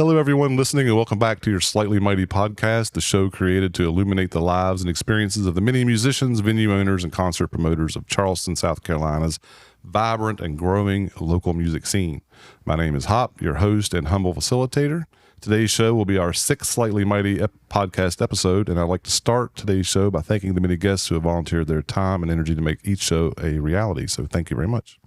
Hello, everyone listening, and welcome back to your Slightly Mighty podcast, the show created to illuminate the lives and experiences of the many musicians, venue owners, and concert promoters of Charleston, South Carolina's vibrant and growing local music scene. My name is Hop, your host and humble facilitator. Today's show will be our sixth Slightly Mighty podcast episode, and I'd like to start today's show by thanking the many guests who have volunteered their time and energy to make each show a reality, so thank you very much.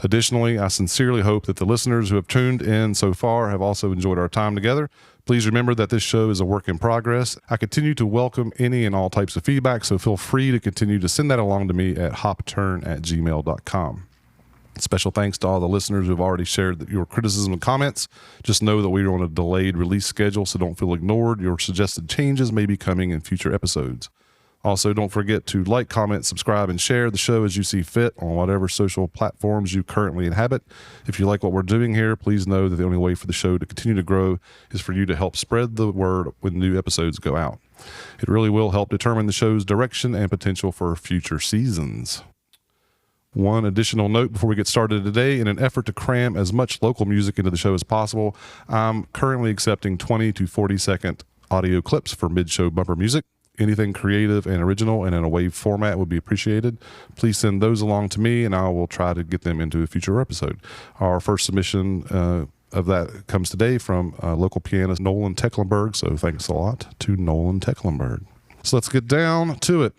Additionally, I sincerely hope that the listeners who have tuned in so far have also enjoyed our time together. Please remember that this show is a work in progress. I continue to welcome any and all types of feedback, so feel free to continue to send that along to me at hopturn@gmail.com. Special thanks to all the listeners who have already shared your criticism and comments. Just know that we are on a delayed release schedule, so don't feel ignored. Your suggested changes may be coming in future episodes. Also, don't forget to like, comment, subscribe, and share the show as you see fit on whatever social platforms you currently inhabit. If you like what we're doing here, please know that the only way for the show to continue to grow is for you to help spread the word when new episodes go out. It really will help determine the show's direction and potential for future seasons. One additional note before we get started today: in an effort to cram as much local music into the show as possible, I'm currently accepting 20 to 40 second audio clips for mid-show bumper music. Anything creative and original and in a wave format would be appreciated. Please send those along to me, and I will try to get them into a future episode. Our first submission of that comes today from local pianist Nolan Tecklenburg, so thanks a lot to Nolan Tecklenburg. So let's get down to it.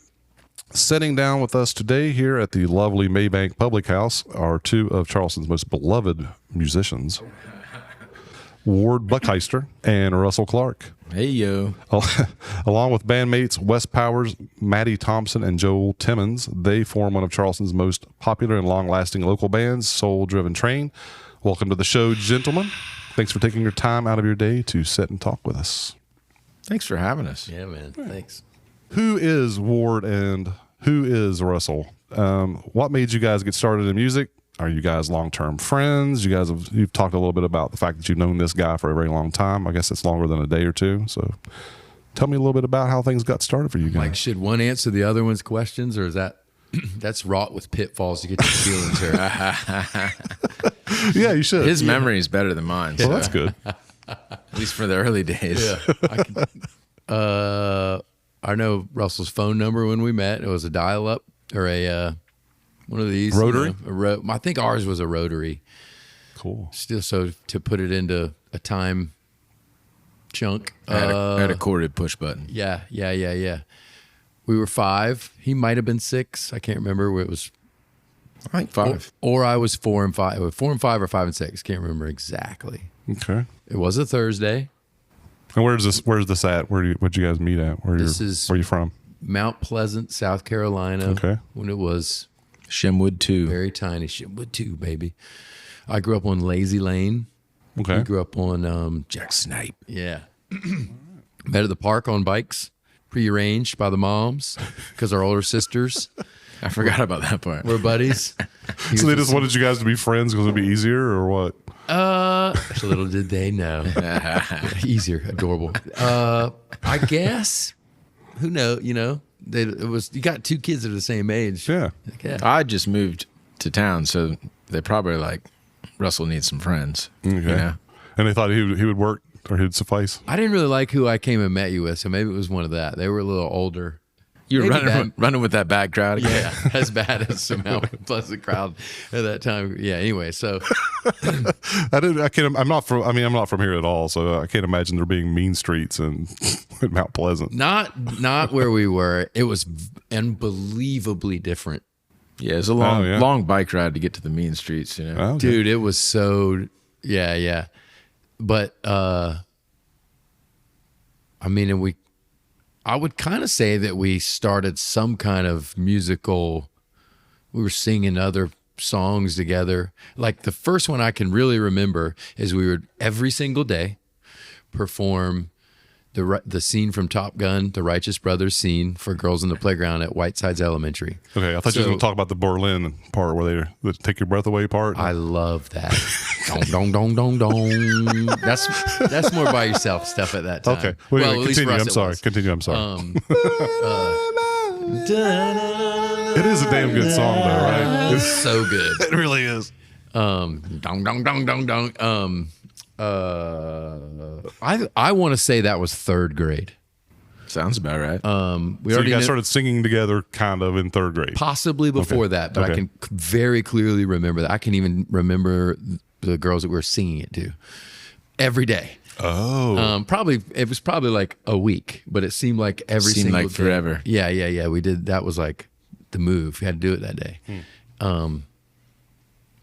Sitting down with us today here at the lovely Maybank Public House are two of Charleston's most beloved musicians, Ward Buckheister and Russell Clark. Hey, yo. Along with bandmates Wes Powers, Maddie Thompson, and Joel Timmons, they form one of Charleston's most popular and long-lasting local bands, Soul Driven Train. Welcome to the show, gentlemen. Thanks for taking your time out of your day to sit and talk with us. Thanks for having us. Yeah, man. Thanks. Who is Ward and who is Russell? What made you guys get started in music? Are you guys long-term friends? You've talked a little bit about the fact that you've known this guy for a very long time. I guess it's longer than a day or two. So tell me a little bit about how things got started for you guys. Like, should one answer the other one's questions, or is that's wrought with pitfalls to get your feelings hurt? Yeah, you should. His memory is better than mine. Well, So, that's good. at least for the early days. I know Russell's phone number when we met. It was a dial-up or a one of these rotary. I think ours was a rotary. Cool. Still, so to put it into a time chunk, I had a corded push button. Yeah. We were 5. He might have been 6. I can't remember. It was, I think 5. or I was 4 and 5. 4 and 5 or 5 and 6. Can't remember exactly. Okay. It was a Thursday. And where's this at? Where'd you guys meet at? Where are you from? Mount Pleasant, South Carolina. Okay. When it was Shimwood 2. very tiny. Shitwood 2, baby. I grew up on Lazy Lane. Okay. We grew up on Jack Snipe. yeah. Met at the park on bikes, prearranged by the moms because our older sisters I forgot about that part. were buddies. So they just wanted you guys to be friends because it'd be easier, or what? Little did they know. Easier, adorable. I guess. Who knows? You know, you got 2 kids that are the same age. Yeah. Like, yeah. I just moved to town, so they probably like, Russell needs some friends. Okay. You know? And they thought he would work, or he'd suffice. I didn't really like who I came and met you with, so maybe it was one of that. They were a little older. You were Maybe running with that bad crowd again? Yeah, as bad as some Mount Pleasant crowd at that time. Yeah. Anyway, so I'm not from here at all, so I can't imagine there being mean streets in Mount Pleasant. not where we were. It was unbelievably different, Yeah, it's a long bike ride to get to the mean streets, you know. Oh, okay. dude. It was so yeah. But I would kind of say that we started some kind of musical. We were singing other songs together. Like the first one I can really remember is we would every single day perform the scene from Top Gun, the Righteous Brothers scene for girls in the playground at Whitesides Elementary. Okay, I thought you were going to talk about the Berlin part where they take your breath away part. I love that. Dong, dong, dong, dong, dong. That's more by yourself stuff at that time. Okay, well, at least continue. for us I'm it sorry. was. Continue. I'm sorry. It is a damn good song, though, right? So good. It really is. Dong, dong, dong, dong, dong. I want to say that was third grade. Sounds about right. We So already you guys knew, started singing together kind of in third grade. possibly before that, but I can very clearly remember that. I can even remember the girls that we were singing it to every day. Oh. Probably it was probably like a week, but it seemed like every Seemed single like day. forever. Yeah. We did. That was like the move. We had to do it that day. And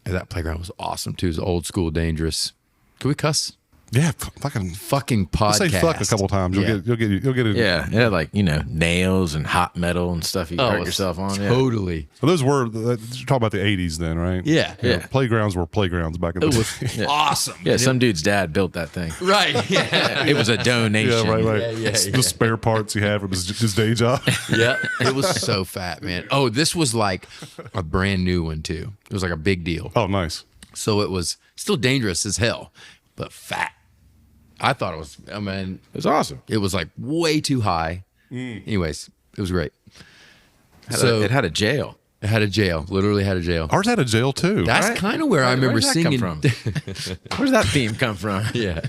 that playground was awesome too. It was old school, dangerous. Can we cuss? Yeah, fucking Fucking podcast. say fuck a couple times. You'll Yeah. get it. Yeah, it had like, nails and hot metal and stuff you could hurt yourself on. Yeah. Totally. So those were you're talking about the 80s then, right? Yeah. You know, Yeah. playgrounds were playgrounds back in the It day. was awesome. Yeah, some dude's dad built that thing. Right. Yeah. It was a donation. Yeah, right. Yeah. The spare parts he had from his day job. Yeah. It was so fat, man. Oh, this was like a brand new one too. It was like a big deal. Oh, nice. So it was still dangerous as hell, but fat. I thought it was, I mean, It was awesome. it was like way too high. Anyways, it was great. It had a jail. It had a jail, literally had a jail. Ours had a jail too. That's Right. kind of where I remember Where'd that singing. come from? Where's that theme come from? Yeah.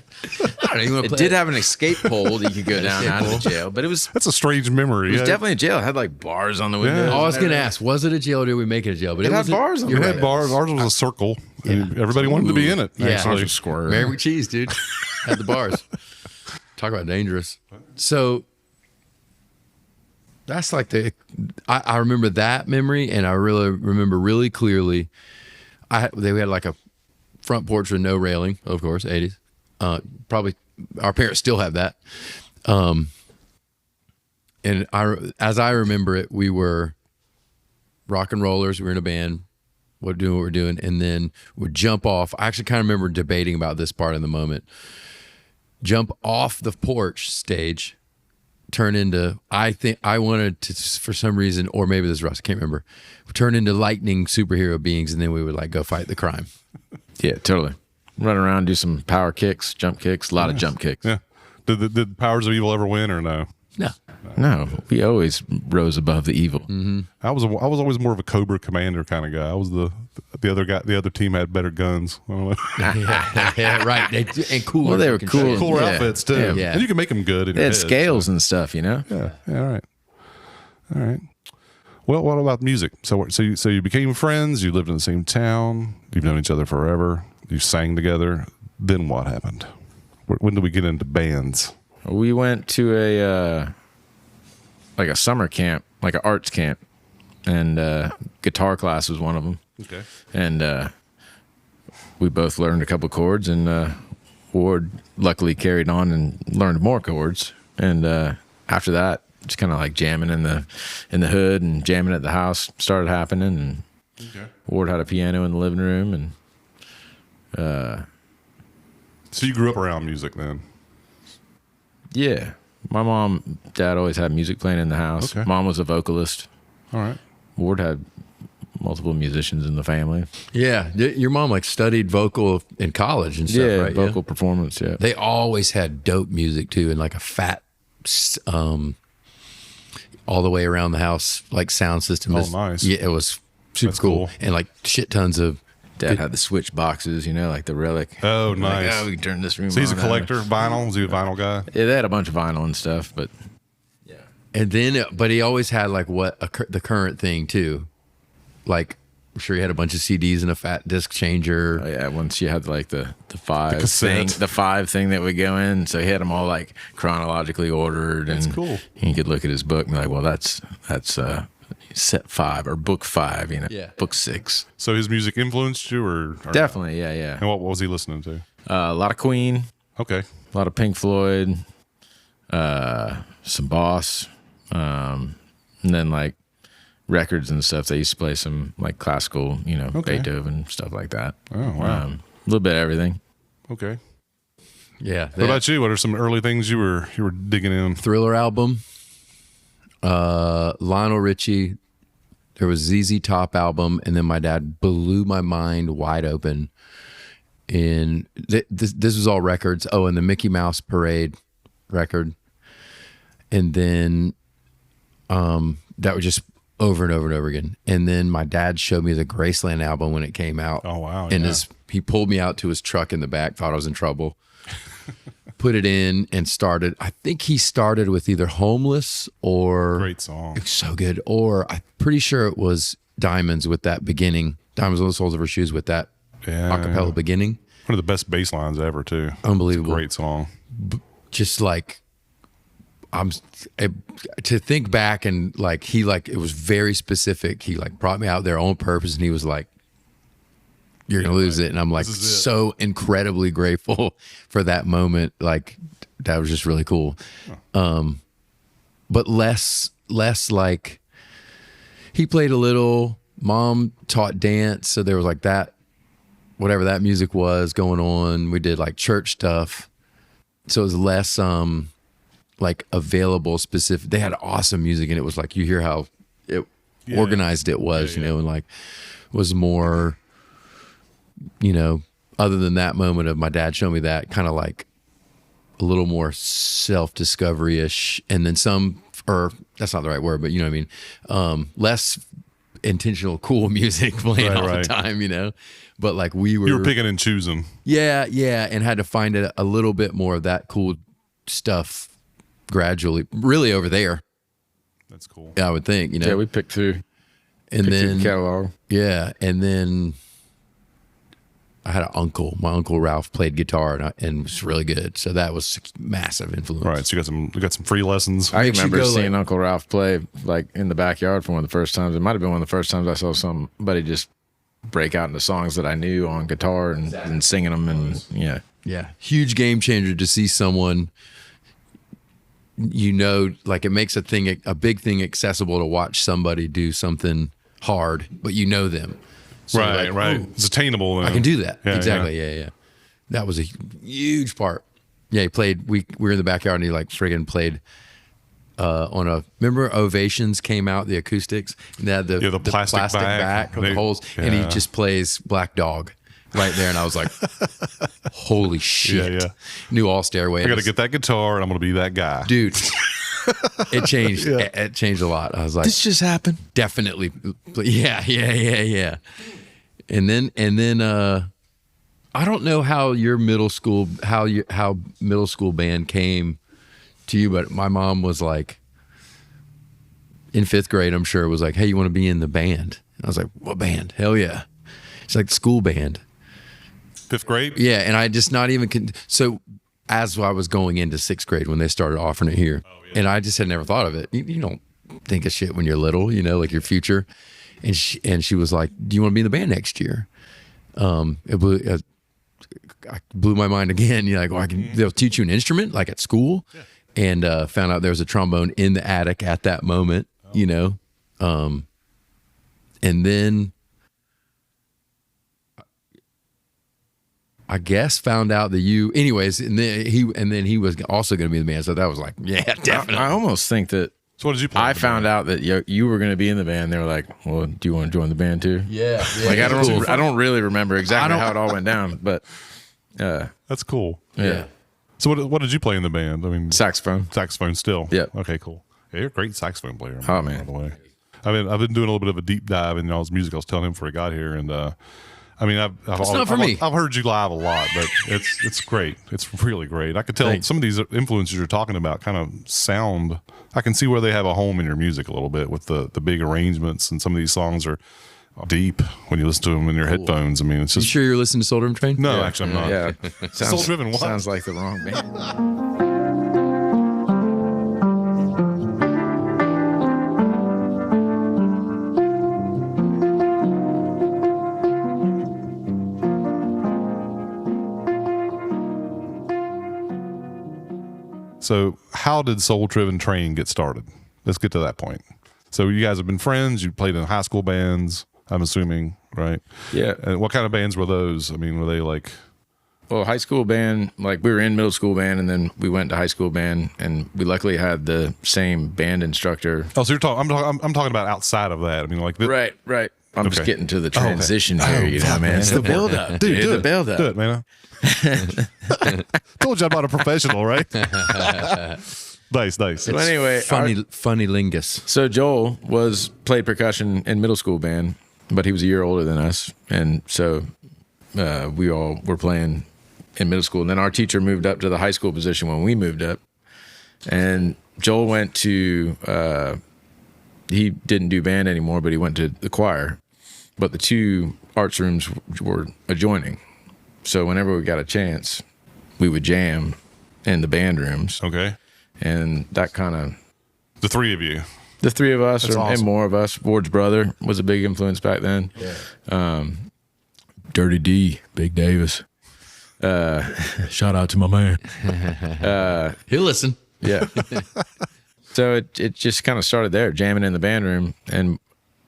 I don't even want It to play did have an escape pole that you could go down out of the jail, but it was That's a strange memory. It was definitely a jail. It had like bars on the windows. Oh, I was going to ask, was it a jail or did we make it a jail? But It had wasn't- bars on you're the We right. had bars. Ours was a circle. And everybody wanted to be in it. Yeah. Actually. Square. Mary McCheese, dude. Had the bars. Talk about dangerous. So that's like I remember that memory, and I really remember really clearly. We had like a front porch with no railing, of course, 80s. Probably our parents still have that. And as I remember it, we were rock and rollers. We were in a band, doing what we're doing, and then would jump off. I actually kind of remember debating about this part in the moment. Jump off the porch stage, turn into, I think I wanted to, for some reason, or maybe this is Russ, I can't remember, turn into lightning superhero beings, and then we would like go fight the crime. Yeah, totally. Run around, do some power kicks, jump kicks, a lot of jump kicks. Yeah. Did Powers of Evil ever win or no? No. No, we always rose above the evil. I was always more of a Cobra Commander kind of guy. I was the other guy. The other team had better guns. I don't know. Yeah, right. And cooler. Well, they were fucking cool. shit. Cooler Yeah. outfits too. Yeah. And you can make them good. In They your had head, scales and stuff, So. Yeah. All right. All right. Well, what about music? So you became friends. You lived in the same town. You've known each other forever. You sang together. Then what happened? When did we get into bands? We went to a summer camp, like an arts camp, and guitar class was one of them. Okay. And we both learned a couple chords, and Ward luckily carried on and learned more chords. And after that, just kind of like jamming in the hood and jamming at the house started happening. And Ward had a piano in the living room, and So you grew up around music then? yeah, my mom, dad always had music playing in the house. Okay. Mom was a vocalist. All right. Ward had multiple musicians in the family. Yeah. Your mom like studied vocal in college and stuff, right? vocal performance. Yeah, They always had dope music too, and like a fat, all the way around the house, like sound system. Oh, nice. Yeah, it was super That's Oh, cool. cool. And like shit tons of. Dad had the switch boxes, like the Relic. Oh, Like, nice. we can turn this room So he's a on. collector, vinyl. Was he a vinyl guy? Yeah, they had a bunch of vinyl and stuff, but And then, but he always had like the current thing too. Like, I'm sure he had a bunch of CDs and a fat disc changer. oh, yeah, once you had like the five cassette. thing, the five thing that would go in, so he had them all like chronologically ordered. And That's cool. You could look at his book and be like, well, that's set 5 or book 5, Yeah. book 6. So his music influenced you, or Definitely, yeah. And what was he listening to? A lot of Queen, Okay. a lot of Pink Floyd, some Boss, and then like records and stuff. They used to play some like classical, Okay. Beethoven, stuff like that. Oh, wow. A little bit of everything. Okay. Yeah. What about you? What are some early things you were digging in? Thriller album, Lionel Richie. There was ZZ Top album, and then my dad blew my mind wide open. In this was all records. Oh, and the Mickey Mouse Parade record, and then that was just over and over and over again. And then my dad showed me the Graceland album when it came out. Oh, wow. And yeah. he pulled me out to his truck in the back, thought I was in trouble, put it in and started. I think he started with either Homeless or Great song. it's so good. Or I'm pretty sure it was Diamonds with that beginning. Diamonds on the Soles of Her Shoes with that acapella beginning. One of the best bass lines ever, too. Unbelievable. Great song. Just like to think back and like it was very specific. He like brought me out there on purpose, and he was like, "You're gonna lose it," and I'm like so incredibly grateful for that moment. Like that was just really cool. But less like he played a little. Mom taught dance, so there was like that, whatever that music was going on. We did like church stuff, so it was less like available specific. They had awesome music, and it was like you hear how organized it was, you know, and like was more, you know, other than that moment of my dad showing me that, kind of like a little more self-discovery-ish, and then some, or that's not the right word, but you know what I mean, less intentional cool music playing all the time, you know, but like you were picking and choosing. Yeah, and had to find a little bit more of that cool stuff gradually, really over there. That's cool. I would think, you know. Yeah, we picked through the catalog. Yeah, and then I had an uncle. My uncle Ralph played guitar and was really good. So that was massive influence. Right. So you got some free lessons. I remember seeing Uncle Ralph play like in the backyard for one of the first times. It might have been one of the first times I saw somebody just break out into songs that I knew on guitar and singing them, and yeah, huge game changer to see someone. You know, like it makes a big thing accessible to watch somebody do something hard, but you know them. So right. It's attainable. I can do that. Yeah, exactly. Yeah. That was a huge part. Yeah, he played. We were in the backyard, and he like friggin' played remember Ovations came out, the acoustics, and they had the plastic back with the holes, and he just plays Black Dog right there, and I was like, holy shit. Knew all Stairway. I got to get that guitar, and I'm going to be that guy. Dude, it changed. It changed a lot. I was like, this just happened. Definitely. Yeah. And then I don't know how your middle school band came to you, but my mom was like, in 5th grade, I'm sure, was like, hey, you want to be in the band? And I was like, what band? Hell yeah. It's like school band. 5th grade? Yeah, and I just not even so as I was going into 6th grade when they started offering it here, and I just had never thought of it. You don't think of shit when you're little, you know, like your future. And she was like, do you want to be in the band next year? It blew my mind again. You're like, well, they'll teach you an instrument like at school, and found out there was a trombone in the attic at that moment, you know, and then I guess found out that anyways, and then he was also going to be in the band. So that was like, yeah, definitely. I almost think that. So what did you play? I found out that you were going to be in the band. They were like, well, do you want to join the band too? Yeah. Like I don't really remember exactly how it all went down, but that's cool. Yeah. So what did you play in the band? I mean, saxophone still. Yeah. Okay, cool. Yeah, you're a great saxophone player. Oh man. By the way, I've been doing a little bit of a deep dive in y'all's music. I was telling him before he got here, and I mean, I've heard you live a lot, but it's great. It's really great. I could tell some of these influences you're talking about kind of sound. I can see where they have a home in your music a little bit with the big arrangements, and some of these songs are deep when you listen to them in your headphones. I mean, it's just. You sure you're listening to Soul Driven Train? No, actually, I'm not. Yeah, Soul Driven. What? Sounds like the wrong band. So how did Soul Driven Train get started? Let's get to that point. So you guys have been friends. You played in high school bands, I'm assuming, right? Yeah. And what kind of bands were those? I mean, were they like? Well, high school band, like we were in middle school band, and then we went to high school band, and we luckily had the same band instructor. Oh, so you're talking? I'm talking about outside of that. I mean, like right. I'm just getting to the transition here, you know, man. It's the build up, dude. The build up. Do it, man. Told you I'm not a professional, right? Nice. So anyway, funny lingus. so Joel played percussion in middle school band, but he was a year older than us, and so we all were playing in middle school. And then our teacher moved up to the high school position when we moved up, and Joel went to. He didn't do band anymore, but he went to the choir. But the two arts rooms were adjoining, so whenever we got a chance, we would jam in the band rooms. Okay. And that kind of The three of you. the three of us, That's and awesome. more of us. Ward's brother was a big influence back then. Yeah. Dirty D, Big Davis. Shout out to my man. He'll listen. Yeah. So it just kind of started there, jamming in the band room. And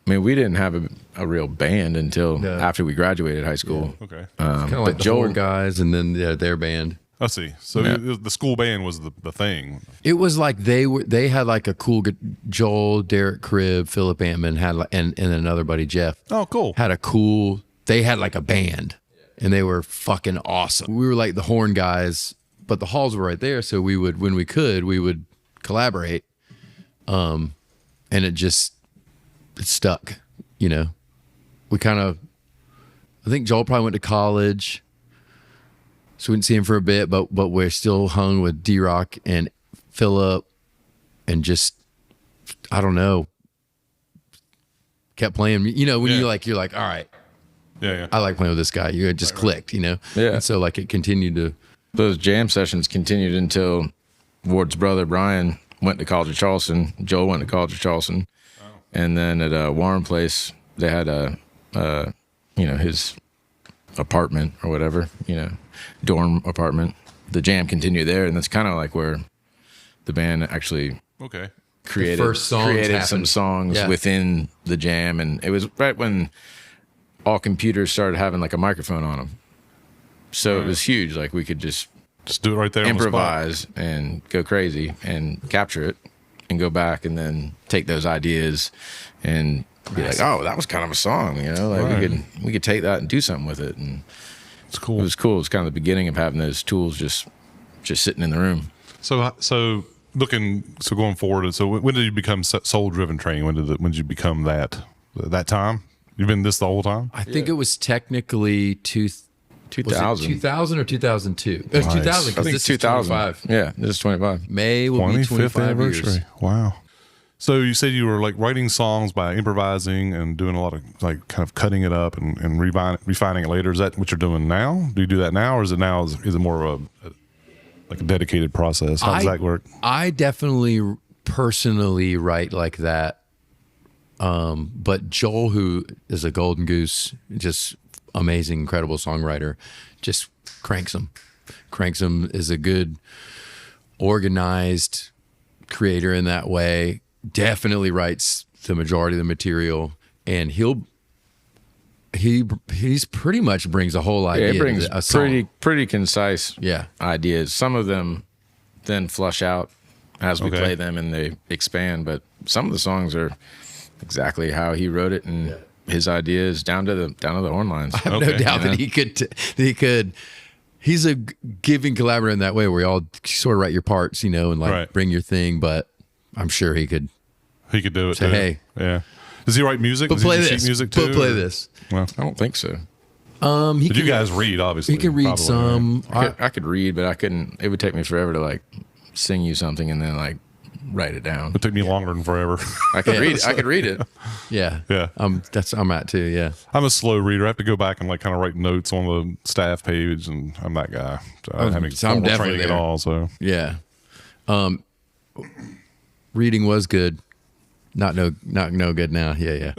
I mean, we didn't have a real band until after we graduated high school. Okay. Kind of like the Joel guys, and then their band. I see. So the school band was the thing. It was like they had like a cool Joel, Derek Cribb, Philip Antman had and another buddy Jeff. Oh, cool. Had a cool. They had like a band, and they were fucking awesome. We were like the horn guys, but the halls were right there, so we would when we would collaborate. And it stuck. You know, we kind of. I think Joel probably went to college. So we didn't see him for a bit, but we're still hung with D-Rock and Philip, and just I don't know, kept playing. You know, when you're like, all right, Yeah. I like playing with this guy. You just clicked, you know. Yeah. And so like it continued to. Those jam sessions continued until Ward's brother Brian went to college at Charleston. Joel went to college at Charleston, and then at Warren Place they had his apartment or whatever, dorm apartment. The jam continued there, and that's kind of like where the band actually created first songs created some happened. songs within the jam. And it was right when all computers started having like a microphone on them, so it was huge. Like we could just do it right there. improvise and go crazy and capture it and go back and then take those ideas and be like, oh, that was kind of a song, like we could take that and do something with it. And it's cool. it was cool. It was kind of the beginning of having those tools just sitting in the room. So going forward. So when did you become soul driven training? When did you become that time? You've been this the whole time? I think it was technically 2000 or 2002. It was 2000 I because think this 2000. is 25. Yeah, this is 25. May will be 25 years. Wow. So you said you were like writing songs by improvising and doing a lot of like kind of cutting it up and refining it later. Is that what you're doing now? Do you do that now, or is it more of a dedicated process? How does that work? I definitely personally write like that. But Joel, who is a golden goose, just amazing, incredible songwriter, just cranks them. Is a good, organized creator in that way. Definitely writes the majority of the material, and he's pretty much brings a whole idea. Yeah, it brings to a song. pretty concise Yeah. ideas. Some of them then flush out as we play them and they expand, but some of the songs are exactly how he wrote it and his ideas down to the horn lines. I have no doubt that he could. He's a giving collaborator in that way, where you all sort of write your parts, and like bring your thing. But I'm sure he could. He could do it. Say, too. hey, yeah. Does he write music? but Does play he do this. sheet music too? But play or- this. Well, I don't think so. did you guys read? Obviously, He can read probably, some. I could read, but I couldn't. It would take me forever to like sing you something and then like write it down. It took me longer than forever. I could read. I could read it. Yeah. Yeah. I'm at too. Yeah. I'm a slow reader. I have to go back and like kind of write notes on the staff page, and I'm that guy. So I don't have any So I'm formal definitely training at there. all. So Yeah. Reading was good. Not no good now. Yeah.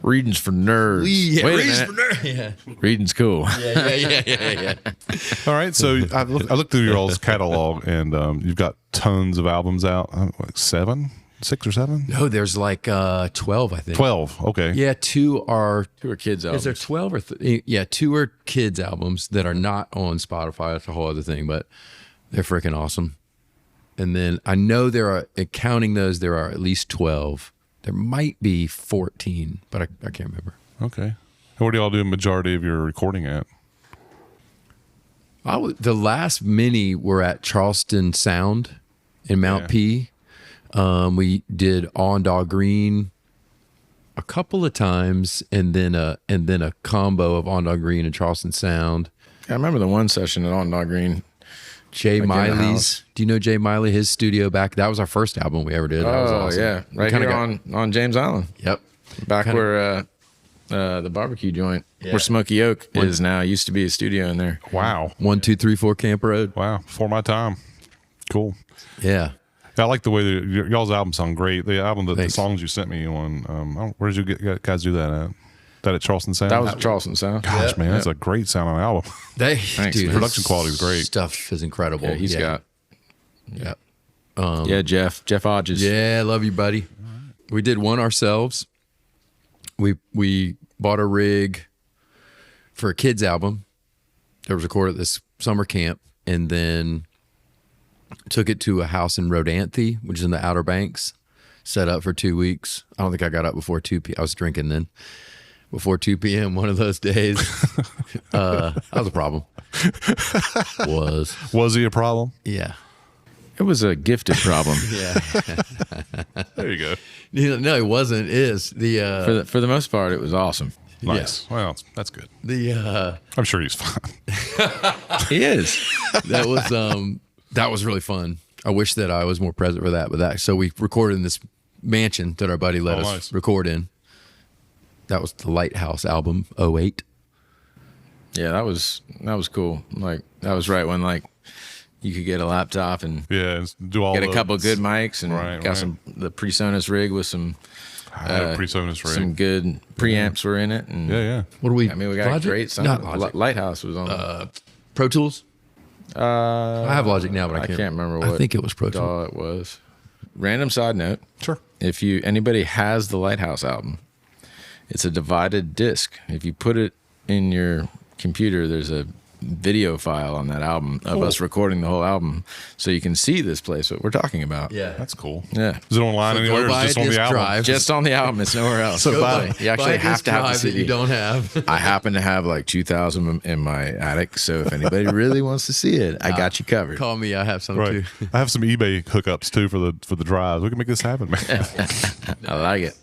Reading's for nerds. Yeah. Wait a reading's minute. for nerd. Yeah. Reading's cool. Yeah. all right. So I looked through your all's catalog, and you've got tons of albums out. Like 6 or 7? No, there's like 12, I think. 12. Okay. Yeah, 2 are. Two are kids albums. Is there 12 or yeah, 2 are kids albums that are not on Spotify. That's a whole other thing, but they're freaking awesome. And then I know counting those, there are at least 12. There might be 14, but I can't remember. Okay. And where do y'all do a majority of your recording at? The last many were at Charleston Sound in Mount Yeah. P. We did On Dog Green a couple of times, and then a combo of On Dog Green and Charleston Sound. I remember the one session at On Dog Green. Jay Like in the Miley's. house. Do you know Jay Miley? His studio back. That was our first album we ever did. That was Oh awesome. yeah, We right kinda here on James Island, Yep. back Kinda- where the barbecue joint Yeah. where Smoky Oak is now used to be a studio in there. Wow. 1234 Camp Road. Wow. Before my time. Cool. Yeah. Yeah, I like the way y'all's album sound great. The album, the Thanks. songs you sent me on, where did you guys do that at? That at Charleston Sound? That was Charleston Sound. Gosh, man, that's a great sounding album. Dude, The his production quality is great. Stuff is incredible. Yeah, he's got. Yeah. Yeah, Jeff Hodges. Yeah, love you, buddy. We did one ourselves. We bought a rig for a kids album that was recorded at this summer camp, and then took it to a house in Rodanthe, which is in the Outer Banks. Set up for 2 weeks. I don't think I got up before 2 p.m. I was drinking then. Before 2 p.m. one of those days. That was a problem. Was he a problem? Yeah. It was a gifted problem. Yeah. There you go. No, it wasn't. Is the For the most part, it was awesome. Nice. Well, that's good. the I'm sure he's fine. He is. that was really fun. I wish that I was more present for that, but so we recorded in this mansion that our buddy let us nice. record in. That was the Lighthouse album, 08. Yeah, that was cool. Like that was right when like you could get a laptop and Yeah, and do all get a the- couple good mics and Right, got right. some the PreSonus rig with some I had a PreSonus rig. some good preamps were in it. And Yeah. What do we? I mean, we got Logic? great sound. Not Logic. Lighthouse was on. Pro Tools. I I have Logic now, but I can't remember what I think it was Pro Tools. DAW it was. Random side note: Sure. if anybody has the Lighthouse album, it's a divided disc. If you put it in your computer, there's a video file on that album of us recording the whole album, so you can see this place what we're talking about. Yeah. That's cool. Yeah. Is it online So go anywhere? Or buy is it just a on the disc album? drive. Just on the album, it's nowhere else. So buy- you actually have to have the that CD. you don't have. I happen to have like 2,000 in my attic, so if anybody really wants to see it, I got you covered. Call me. I have some Right. too. I have some eBay hookups too for the drives. We can make this happen, man. I like it.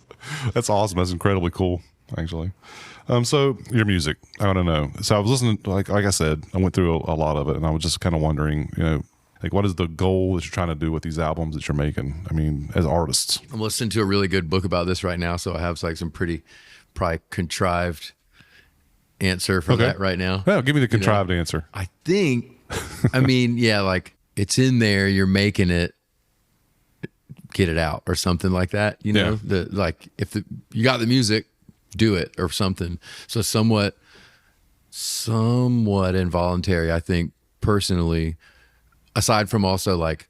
That's awesome. That's incredibly cool, actually. So your music, I don't know. So I was listening, like I said, I went through a lot of it, and I was just kind of wondering, like what is the goal that you're trying to do with these albums that you're making? I mean, as artists. I'm listening to a really good book about this right now, so I have like some pretty probably contrived answer for that right now. Yeah, give me the contrived answer. I think, I mean, yeah, like it's in there. You're making it, get it out or something like that. You know, you got the music, do it or something. So somewhat involuntary, I think personally, aside from also like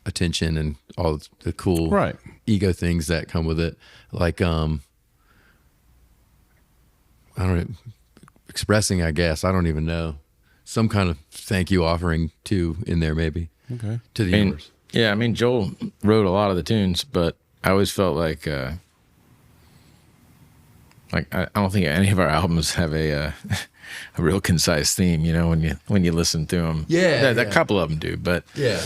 attention and all the cool Right. ego things that come with it. Like, I don't know, expressing, I guess, I don't even know, some kind of thank you offering too in there, maybe Okay. to the I mean, universe. yeah, I mean, Joel wrote a lot of the tunes, but I always felt like I don't think any of our albums have a real concise theme. You know, when you listen through them, a couple of them do, but Yeah.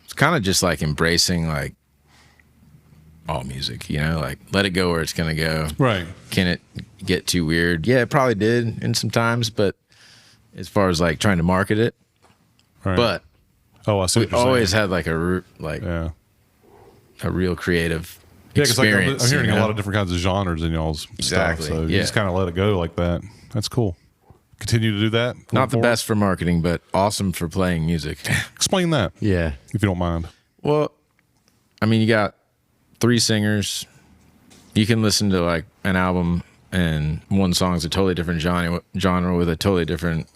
it's kind of just like embracing like all music. You know, like let it go where it's gonna go. Right. Can it get too weird? Yeah, it probably did in some times, but as far as like trying to market it, Right. but I see we what you're saying. always had like Yeah. a real creative Yeah, because like, I'm experience. hearing you a know? lot of different kinds of genres in y'all's Exactly, stuff. So you yeah. just kind of let it go like that. That's cool. Continue to do that. Not going the forward? best for marketing, but awesome for playing music. Explain that, Yeah. if you don't mind. Well, I mean, you got 3 singers. You can listen to like an album and one song's a totally different genre with a totally different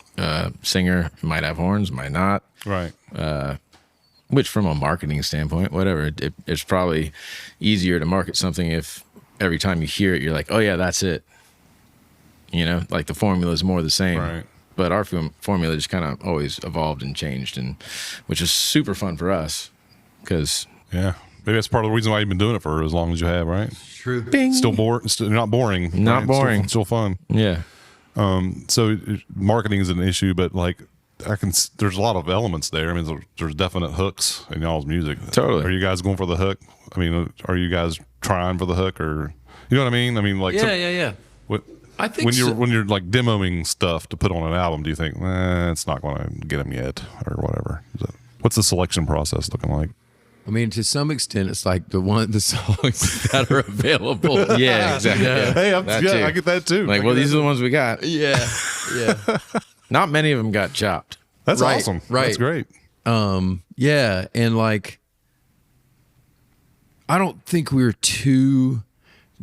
singer. Might have horns, might not. Right. Which, from a marketing standpoint, whatever, it's probably easier to market something if every time you hear it, you're like, oh yeah, that's it. You know, like the formula is more the same. Right. But our formula just kind of always evolved and changed, and which is super fun for us because Yeah. Maybe that's part of the reason why you've been doing it for as long as you have, right? True. Still not boring. Not right? boring. Still fun. yeah. So marketing is an issue, but like there's a lot of elements there. I mean, there's definite hooks in y'all's music. Totally. Are you guys going for the hook? I mean, are you guys trying for the hook, or you know what I mean? I mean, like, yeah. I think when you're like demoing stuff to put on an album, do you think it's not going to get them yet, or whatever? What's the selection process looking like? I mean, to some extent, it's like the songs that are available. Yeah, exactly. Yeah. Hey, I get that too. Like, well, these are the ones we got. Yeah. Not many of them got chopped. That's Right, awesome. right. That's great. Yeah, and like, I don't think we were too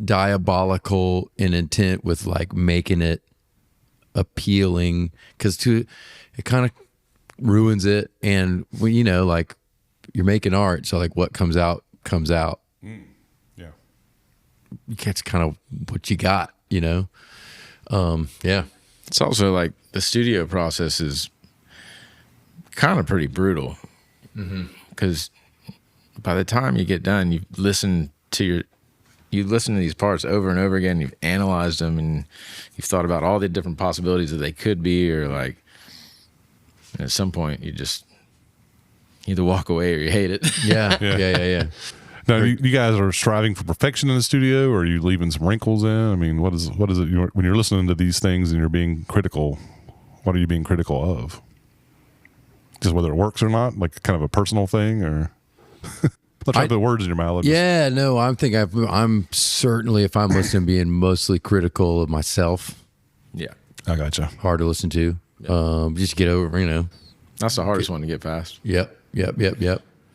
diabolical in intent with like making it appealing, because it kind of ruins it. And when like you're making art, so like what comes out comes out. Yeah, That's kind of what you got, Yeah. It's also like the studio process is kind of pretty brutal, because by the time you get done, you listen to these parts over and over again. You've analyzed them, and you've thought about all the different possibilities that they could be, or like at some point you just either walk away or you hate it. Yeah. Now, you guys are striving for perfection in the studio, or are you leaving some wrinkles in? I mean, what is it when you're listening to these things and you're being critical? What are you being critical of? Just whether it works or not, like kind of a personal thing, or let's try to put words in your mouth. Yeah, no, I'm certainly, if I'm listening, being mostly critical of myself. Yeah, I gotcha. Hard to listen to. Just get over, that's the hardest one to get past. Yep.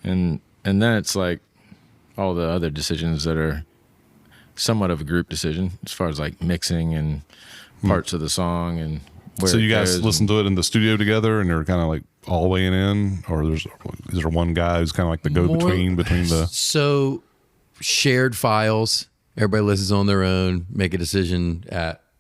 And then it's like all the other decisions that are somewhat of a group decision, as far as like mixing and parts of the song and where. So you guys goes listen to it in the studio together, and you're kind of like all weighing in, or is there one guy who's kind of like the go-between between the? So shared files. Everybody listens on their own. Make a decision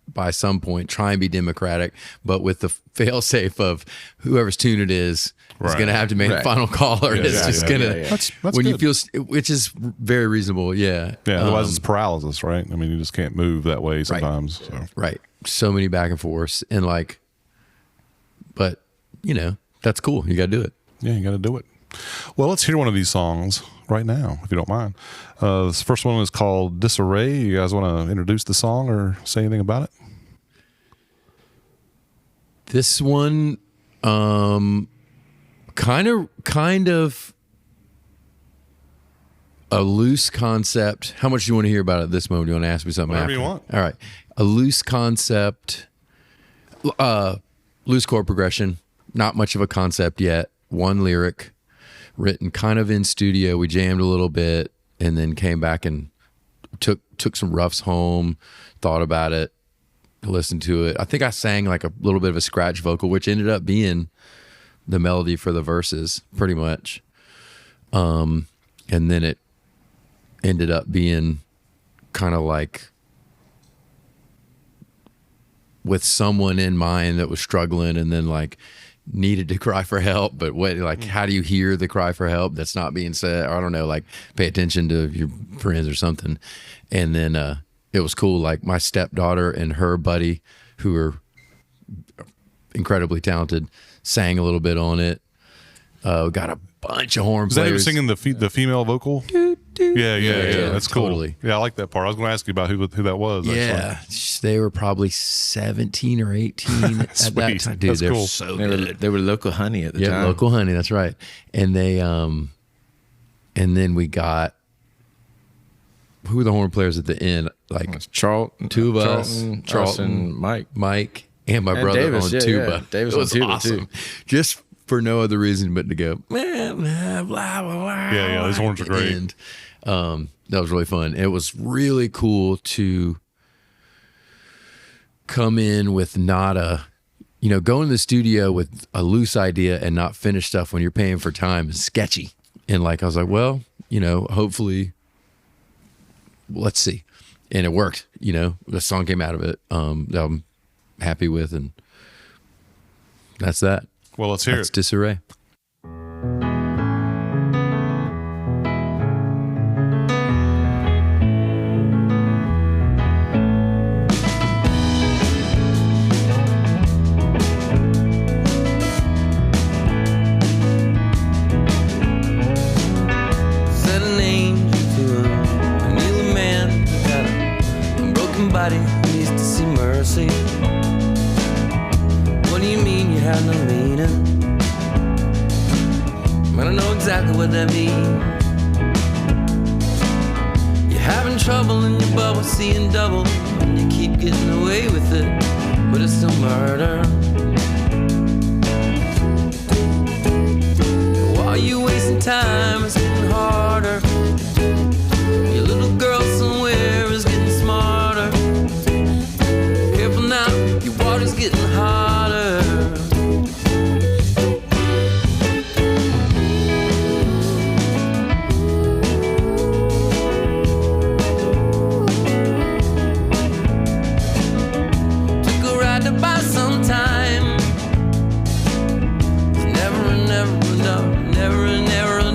by some point. Try and be democratic, but with the fail-safe of whoever's tune it is going to have to make a final call, or it's just going to. That's when good. you feel, which is very reasonable. Yeah. Yeah. Otherwise, it's paralysis, right? I mean, you just can't move that way sometimes. So. Right. So many back and forths, and like, but that's cool. You got to do it. Yeah, you got to do it. Well, let's hear one of these songs right now, if you don't mind. This first one is called Disarray. You guys want to introduce the song or say anything about it? This one, kind of a loose concept. How much do you want to hear about it at this moment? Do you want to ask me something Whatever after? you want. All right. A loose concept, loose chord progression, not much of a concept yet. One lyric written kind of in studio. We jammed a little bit and then came back and took some roughs home, thought about it, listened to it. I think I sang like a little bit of a scratch vocal, which ended up being the melody for the verses pretty much. And then it ended up being kind of like with someone in mind that was struggling and then like needed to cry for help, but how do you hear the cry for help that's not being said? Or I don't know, like pay attention to your friends or something. And then it was cool. Like my stepdaughter and her buddy, who are incredibly talented, sang a little bit on it. Got a bunch of horn Is that players. who singing the female vocal? Yeah. That's cool. Totally. Yeah, I like that part. I was going to ask you about who that was. Yeah, they were probably 17 or 18 at that Sweet. time. Dude, That's they're cool. so They good. were local honey at the time. Yeah, local honey. That's right. And they, and then we got, who were the horn players at the end? Like Charlton, two of us, Charlton, Charlton, Mike, and my and brother Davis, on yeah, tuba. yeah. Davis It on was tuba, awesome. too. Just for no other reason but to go, man, blah, blah, blah. Yeah, those horns are at the great. end. That was really fun. It was really cool to come in with not a, go in the studio with a loose idea and not finish stuff when you're paying for time is sketchy. And like, I was like, well, hopefully, let's see. And it worked, the song came out of it, that I'm happy with. And that's that. Well, let's hear That's it. Disarray. mercy. What do you mean you had no meaning? I don't know exactly what that means. You're having trouble in your bubble, seeing double, and you keep getting away with it, but it's still murder. While you wasting time, it's getting harder. Your little girl somewhere is getting smarter. Careful now, your water's getting hotter. Took a ride to buy some time. It's never enough to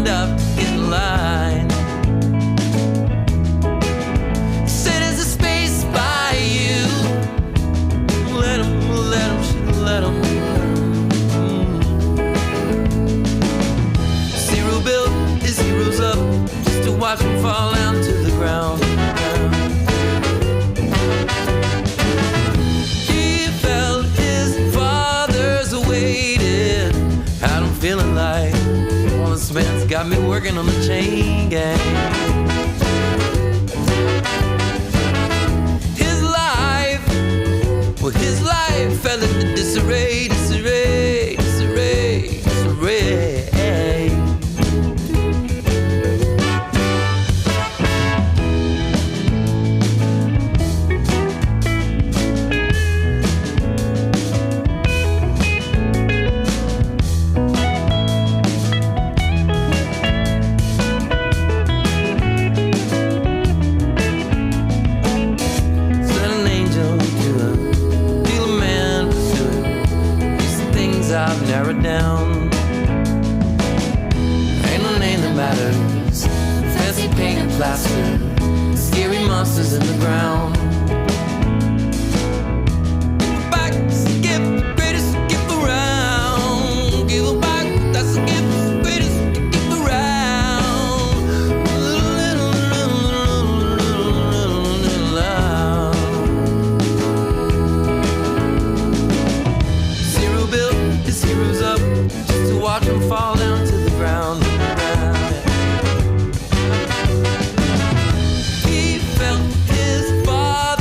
get in line. Say there's a space by you. Let him, let him. Zero built his heroes up just to watch him fall down to the ground. He felt his father's awaited. Had him feeling like, well, this man's got me working on the chain gang. His life fell into disarray, disarray, disarray, disarray. I've narrowed down. Ain't no name that matters. Fancy paint and plaster, scary monsters in the ground. Give back, that's the gift, greatest gift around. Give back, that's the gift, greatest gift around. Little loud. Zero built his heroes up just to watch him fall down to the ground. He felt his father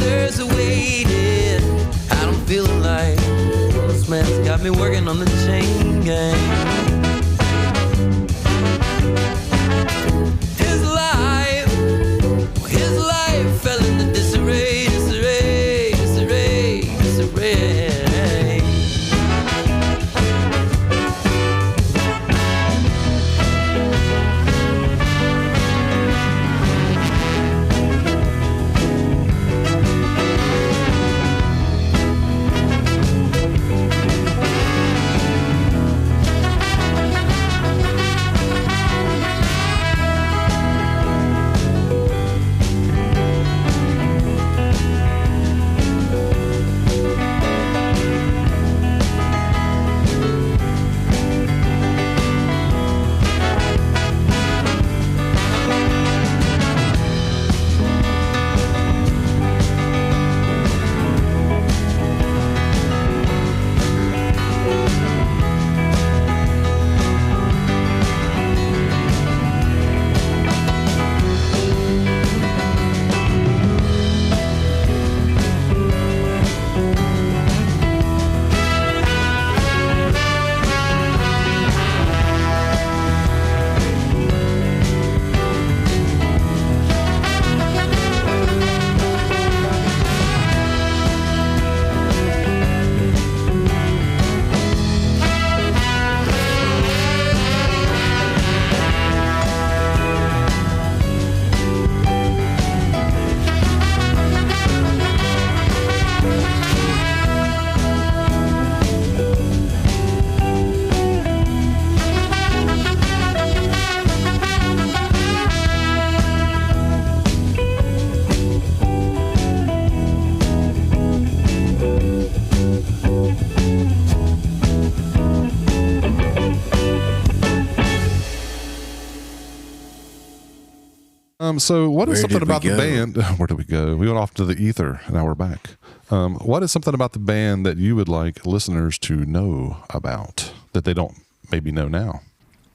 So what is Where something did we about the go? band? Where did we go? We went off to the ether, and now we're back. What is something about the band that you would like listeners to know about that they don't maybe know now?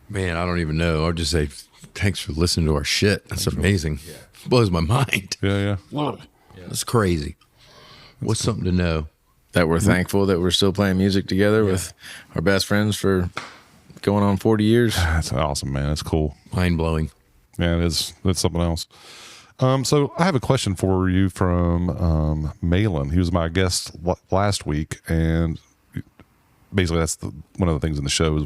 Man, I don't even know. I'll just say thanks for listening to our shit. That's amazing. Blows my mind. Yeah. That's crazy. What's something to know? That we're thankful that we're still playing music together with our best friends for going on 40 years. That's awesome, man. That's cool. Mind blowing. Yeah, it is. That's something else. So I have a question for you from Malin. He was my guest last week, and basically that's one of the things in the show is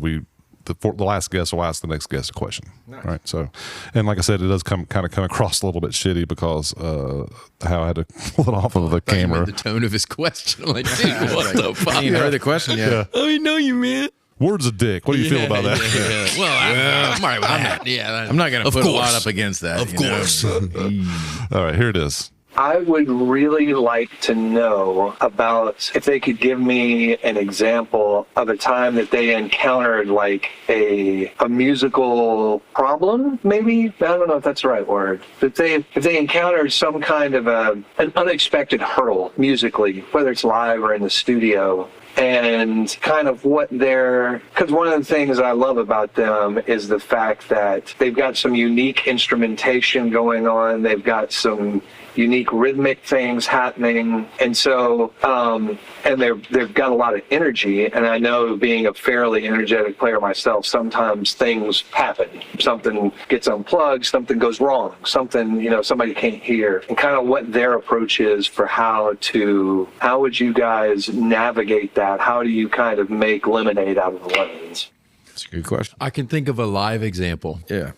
the last guest will ask the next guest a question. Nice. Right. So, and like I said, it does come across a little bit shitty because how I had to pull it off of the camera. The tone of his question. I'm like, dude, what the fuck? You ain't heard the question yet. Yeah. I know you, man. Words of dick. What do you feel about that? Yeah. Well, I'm all right with that. Yeah, I'm not going to Of put a course. lot up against that. Of you know? course. All right, here it is. I would really like to know about if they could give me an example of a time that they encountered like a musical problem, maybe? I don't know if that's the right word. If they encountered some kind of an unexpected hurdle musically, whether it's live or in the studio, and kind of because one of the things I love about them is the fact that they've got some unique instrumentation going on. They've got some unique rhythmic things happening, and so and they've got a lot of energy. And I know, being a fairly energetic player myself, sometimes things happen. Something gets unplugged, something goes wrong, something somebody can't hear, and kind of what their approach is for how would you guys navigate that? How do you kind of make lemonade out of the lemons? That's a good question. I can think of a live example, Yeah.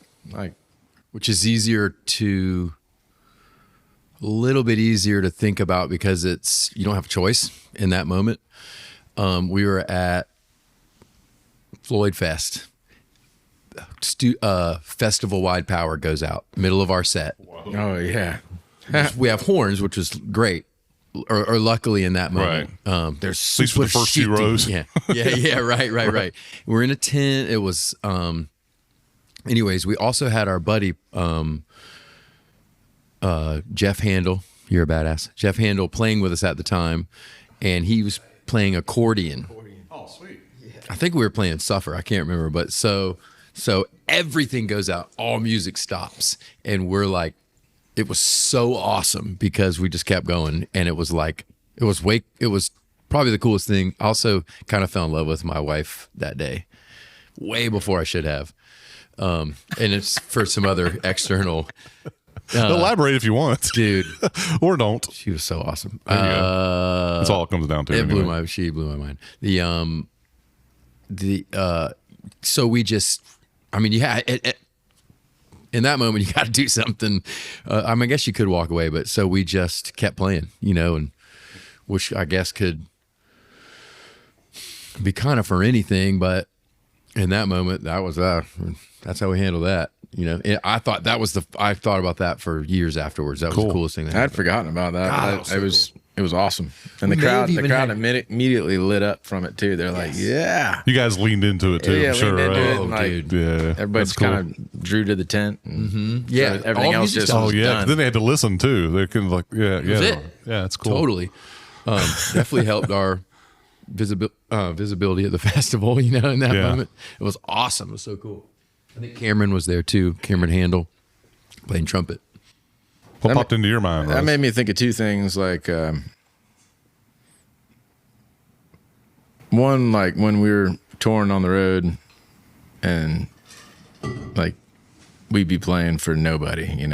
which is a little bit easier to think about because you don't have a choice in that moment. We were at Floyd Fest. Festival-wide power goes out, middle of our set. Oh, yeah. We have horns, which was great, or luckily in that moment. There's At least for the first few rows. Yeah, right. We're in a tent. It was, anyways, we also had our buddy, Jeff Handel. You're a badass. Jeff Handel playing with us at the time, and he was playing accordion. Oh, sweet. I think we were playing Suffer. I can't remember, but so everything goes out, all music stops, and we're like, it was so awesome because we just kept going, and it was probably the coolest thing. I also kind of fell in love with my wife that day, way before I should have, and it's for some other external. Elaborate if you want, Dude, or don't. she was so awesome. That's all it comes down to. Anyway. She blew my mind. So we just, in that moment, you got to do something. I guess you could walk away, but so we just kept playing, and which I guess could be kind of for anything, but in that moment, that's how we handle that. I thought about that for years afterwards. That was the coolest thing. I'd forgotten about that. God, It was awesome. And the We may have crowd even had- immediately lit up from it too. They're like, yeah. You guys leaned into it too, Yeah, I'm sure, leaned into right? it. Oh, Like, dude. Yeah, Everybody that's cool. kind of drew to the tent. And Yeah, so everything all else music just stuff Oh was yeah, done. then they had to listen too. They can yeah, it. it's cool. Totally. Definitely helped our visibility at the festival, in that Yeah. moment. It was awesome. It was so cool. I think Cameron was there too. Cameron Handel playing trumpet. What popped into your mind? That Russ? made me think of two things. Like one, like when we were touring on the road, and like we'd be playing for nobody,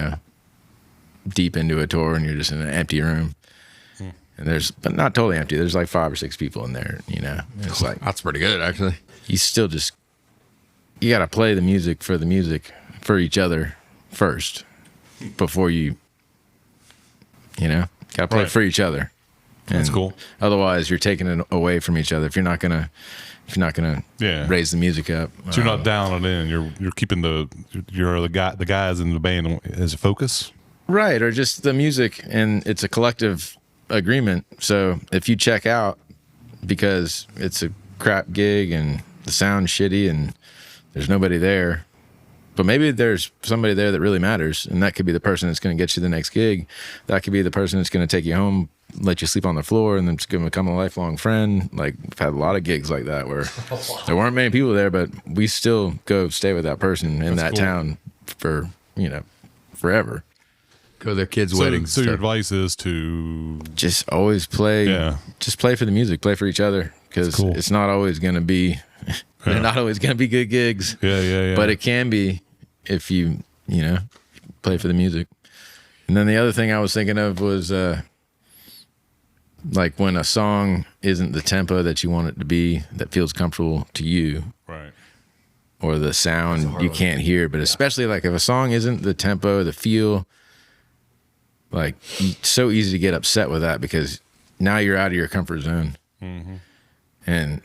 deep into a tour, and you're just in an empty room, and but not totally empty. There's like 5 or 6 people in there, and it's like That's pretty good, actually. you still just you got to play the music for each other first before you got to play Right. for each other. That's And cool. Otherwise, you're taking it away from each other. If you're not gonna Yeah. raise the music up, So you're not down it in. You're keeping the guys in the band as a focus. right, or just the music, and it's a collective agreement. So if you check out because it's a crap gig and the sound's shitty and there's nobody there, But maybe there's somebody there that really matters, and that could be the person that's going to get you the next gig. That could be the person that's going to take you home, let you sleep on the floor, and then it's going to become a lifelong friend. Like, we've had a lot of gigs like that where there weren't many people there, but we still go stay with that person in that town for, forever. Go to their kids' weddings. So your advice is to just always play. Yeah. Just play for the music, play for each other, because it's not always going to be. They're not always going to be good gigs. Yeah. But it can be if you play for the music. And then the other thing I was thinking of was like when a song isn't the tempo that you want it to be, that feels comfortable to you. Right. Or the sound you can't hear, but especially like if a song isn't the tempo, the feel, like it's so easy to get upset with that because now you're out of your comfort zone. Mm-hmm. And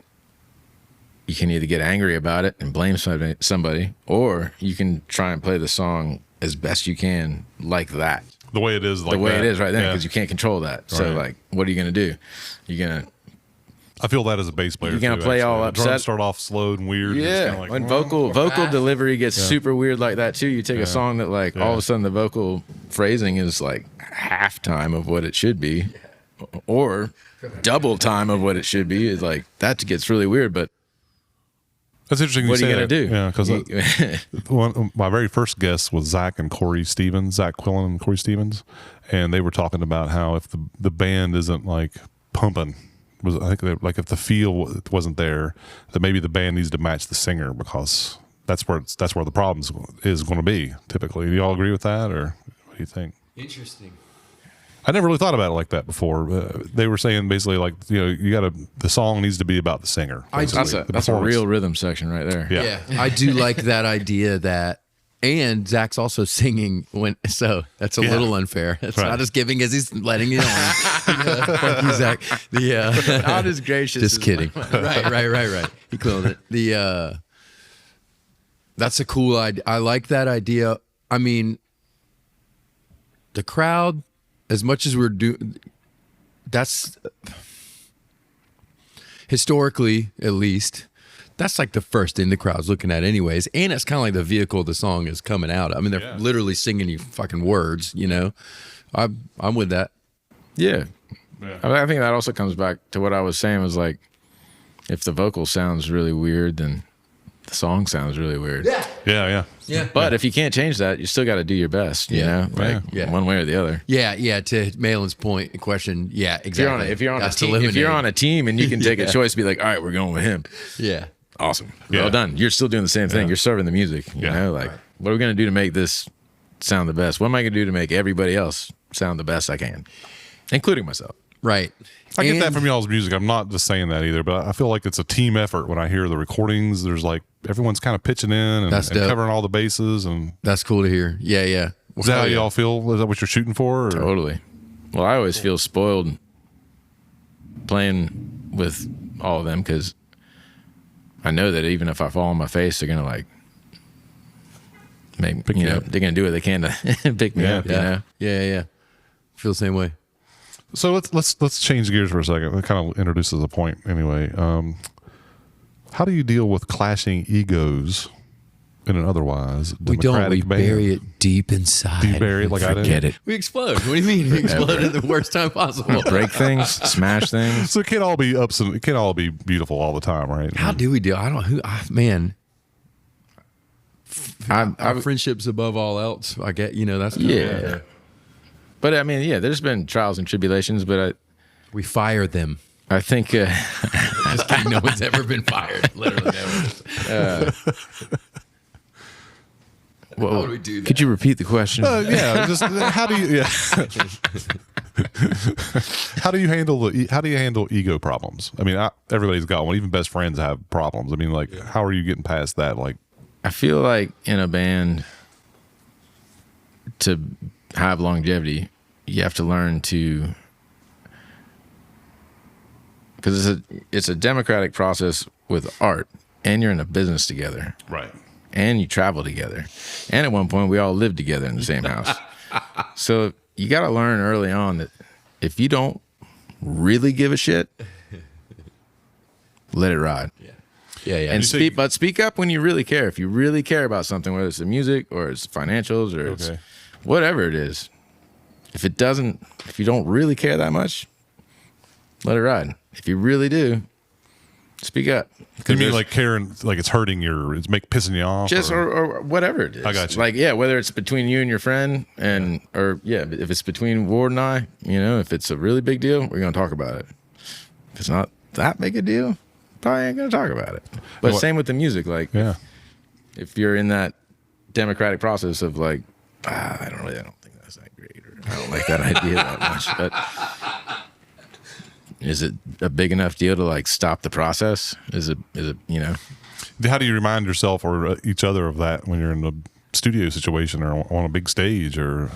you can either get angry about it and blame somebody, or you can try and play the song as best you can like that. The way it is, like the way that. it is right then, because you can't control that. Right. So, like, what are you going to do? You're going to... I feel that as a bass player. You're going to play all the upset. Drums start off slow and weird. Yeah. And like, when vocal delivery gets super weird like that, too, you take a song that, like, all of a sudden the vocal phrasing is, like, half time of what it should be, or double time of what it should be. Is like, that gets really weird, but that's interesting. What are you going to do? Yeah, because my very first guest was Zach and Corey Stevens, Zach Quillen and Corey Stevens, and they were talking about how if the band isn't like pumping, I think like if the feel wasn't there, that maybe the band needs to match the singer because that's where the problem is going to be typically. Do you all agree with that, or what do you think? Interesting. I never really thought about it like that before. They were saying basically like, the song needs to be about the singer. That's a real rhythm section right there. Yeah. I do like that idea that, and Zach's also singing so that's a little unfair. It's not as giving as he's letting it on. Thank you, Zach. Not as gracious. Just kidding. Right. He cloned it. That's a cool idea. I like that idea. I mean, the crowd, as much as we're doing, that's historically, at least, that's like the first thing the crowd's looking at anyways. And it's kind of like the vehicle the song is coming out of. I mean, they're literally singing you fucking words, I'm with that. Yeah. I think that also comes back to what I was saying was like, if the vocal sounds really weird, then the song sounds really weird. Yeah. But if you can't change that, you still got to do your best, one way or the other. Yeah. To Malin's point, question. Yeah, exactly. If you're on a team and you can take a choice to be like, all right, we're going with him. Yeah. Awesome. Well done. You're still doing the same thing. You're serving the music. You know, like, what are we going to do to make this sound the best? What am I going to do to make everybody else sound the best I can, including myself? Right. I get that from y'all's music. I'm not just saying that either, but I feel like it's a team effort when I hear the recordings. There's like everyone's kind of pitching in and covering all the bases, and that's cool to hear. Yeah. Is that how y'all feel? Is that what you're shooting for? Or? Totally. Well, I always feel spoiled playing with all of them because I know that even if I fall on my face, they're gonna like make they're gonna do what they can to pick me up. Yeah. Feel the same way. So let's change gears for a second. It kind of introduces a point anyway. How do you deal with clashing egos in an otherwise democratic band? We bury it deep inside. Do you bury it like I did? Forget it. We explode. What do you mean? We explode at the worst time possible. Break things, smash things. So it can't all be it can't all be beautiful all the time, right? How do we deal? I don't. Our friendships above all else. I get. That's yeah. But I mean, there's been trials and tribulations, but we fire them. I think just kidding, no one's ever been fired. Literally never. How would we do that? Could you repeat the question? Just how do you? How do you handle ego problems? I mean, everybody's got one. Even best friends have problems. I mean, like, how are you getting past that? Like, I feel like in a band to have longevity, you have to learn to, because it's a democratic process with art, and you're in a business together, right? And you travel together, and at one point we all lived together in the same house. So you got to learn early on that if you don't really give a shit, let it ride. Yeah, yeah. And You say- speak up when you really care. If you really care about something, whether it's the music or it's financials or it's Okay. whatever it is. If you don't really care that much, let it ride. If you really do, speak up. You mean like caring, like it's hurting it's pissing you off? Just or whatever it is. I got you. Like, yeah, whether it's between you and your friend if it's between Ward and I, if it's a really big deal, we're going to talk about it. If it's not that big a deal, probably ain't going to talk about it. But same with the music. Like, Yeah. if you're in that democratic process of like, I don't think that's that great, or I don't like that idea that much, but is it a big enough deal to like stop the process? Is it, How do you remind yourself or each other of that when you're in a studio situation or on a big stage, or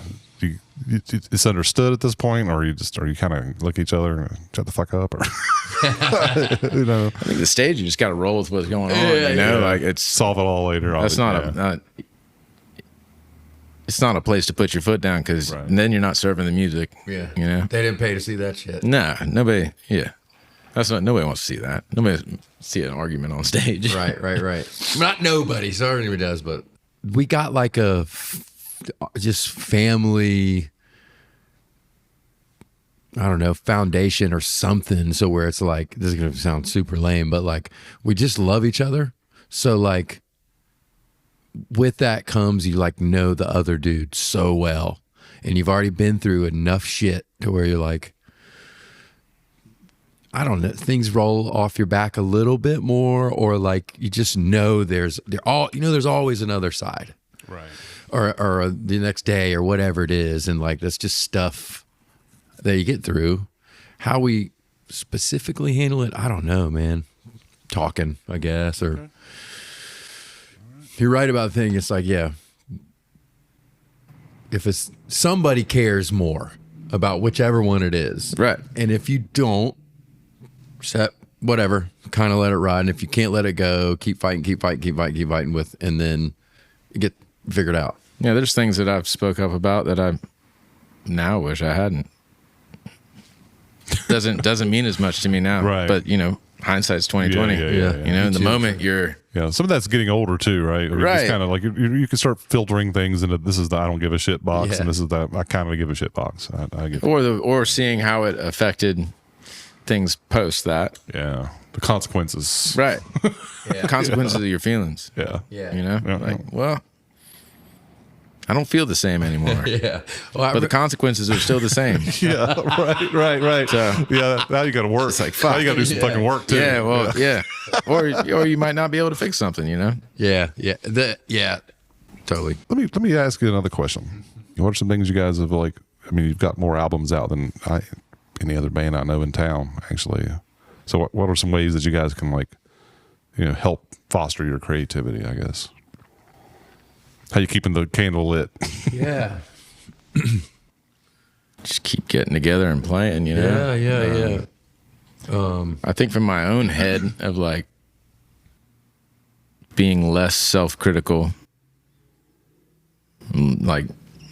it's understood at this point, or you kind of look at each other and shut the fuck up, or I think the stage, you just got to roll with what's going on, like it's solve it all later. That's it's not a place to put your foot down, because then you're not serving the music. Yeah. They didn't pay to see that shit. Nah, nobody. Yeah, nobody wants to see that. Nobody wants to see an argument on stage. Right. Not nobody. Sorry, anybody does, but we got like just family. I don't know, foundation or something. So where it's like, this is gonna sound super lame, but like we just love each other. So like, with that comes you like know the other dude so well, and you've already been through enough shit to where you're like, I don't know, things roll off your back a little bit more, or like you just know there's always another side, Right. or the next day or whatever it is, and like that's just stuff that you get through. How we specifically handle it, I don't know, man. Talking, I guess, or. Okay. You're right about the thing. It's like, yeah, if it's somebody cares more about whichever one it is, right? And if you don't, set whatever, kind of let it ride. And if you can't let it go, keep fighting with, and then get figured out. Yeah, there's things that I've spoke up about that I now wish I hadn't. Doesn't mean as much to me now, right? But hindsight's 20/20. Yeah. In the moment you're. Yeah, some of that's getting older too, right? Right. It's kind of like you can start filtering things into this is the I don't give a shit box, and this is the I kind of give a shit box. I get or seeing how it affected things post that. Yeah, the consequences. Right. The consequences of your feelings. Yeah. Well, I don't feel the same anymore. Yeah. Well, but the consequences are still the same. Yeah. Right. So, yeah. Now you got to work. It's like, fuck. Now you got to do some fucking work too. Yeah. Well, yeah. Or you might not be able to fix something, Yeah. Totally. Let me ask you another question. What are some things you guys have you've got more albums out than any other band I know in town, actually. So what are some ways that you guys can help foster your creativity, I guess? How you keeping the candle lit? Yeah. Just keep getting together and playing, Yeah. I think from my own head of being less self-critical, like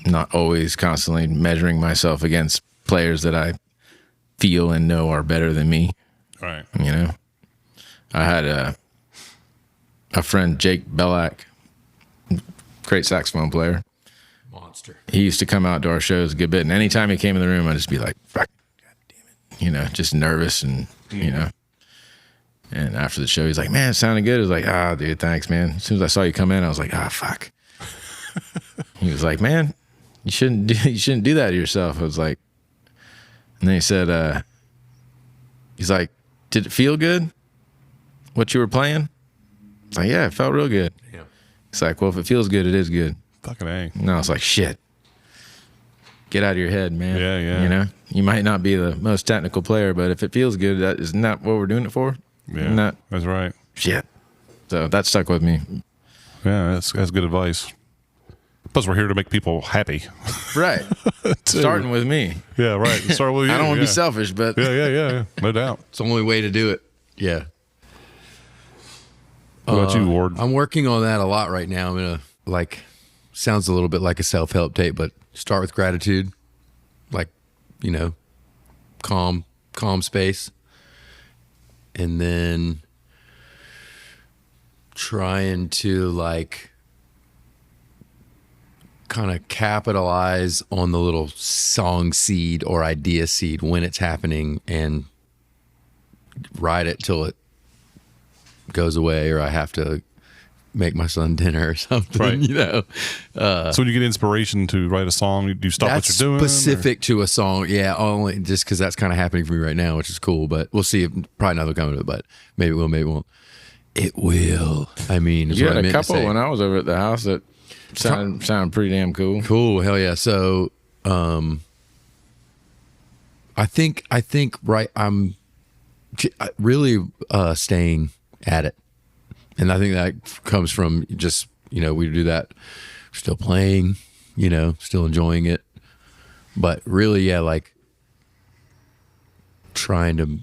not always constantly measuring myself against players that I feel and know are better than me. Right. I had a friend, Jake Bellack, great saxophone player. Monster. He used to come out to our shows a good bit, and anytime he came in the room, I'd just be like, fuck, God damn it. Just nervous and, And after the show, he's like, man, it sounded good. I was like, dude, thanks, man. As soon as I saw you come in, I was like, fuck. He was like, man, you shouldn't do that to yourself. I was like, and then he said, he's like, did it feel good? What you were playing? I was like, yeah, it felt real good. Yeah. It's like, well, if it feels good, it is good. Fucking A. And I was like, shit. Get out of your head, man. Yeah. You might not be the most technical player, but if it feels good, isn't that what we're doing it for? Yeah, that's right. Shit. So that stuck with me. Yeah, that's good advice. Plus, we're here to make people happy. Right. Starting with me. Yeah, right. Start with you. I don't want to be selfish, but Yeah. No doubt. It's the only way to do it. Yeah. What about you, Ward? I'm working on that a lot right now. I'm in sounds a little bit like a self-help tape, but start with gratitude, calm space. And then trying to like kind of capitalize on the little song seed or idea seed when it's happening and ride it till it goes away, or I have to make my son dinner or something, Right. you know. So when you get inspiration to write a song, do you stop That's what you're doing? specific to a song. Yeah, only just because that's kind of happening for me right now, which is cool. But we'll see. Probably not coming to it, but maybe it will, maybe it won't. It will. I mean, is You what had I a meant to couple say. when I was over at the house that sounded pretty damn cool. Cool, hell yeah. So, I think right. I'm really staying at it, and I think that comes from just we do that, still playing, still enjoying it, but really, yeah, like trying to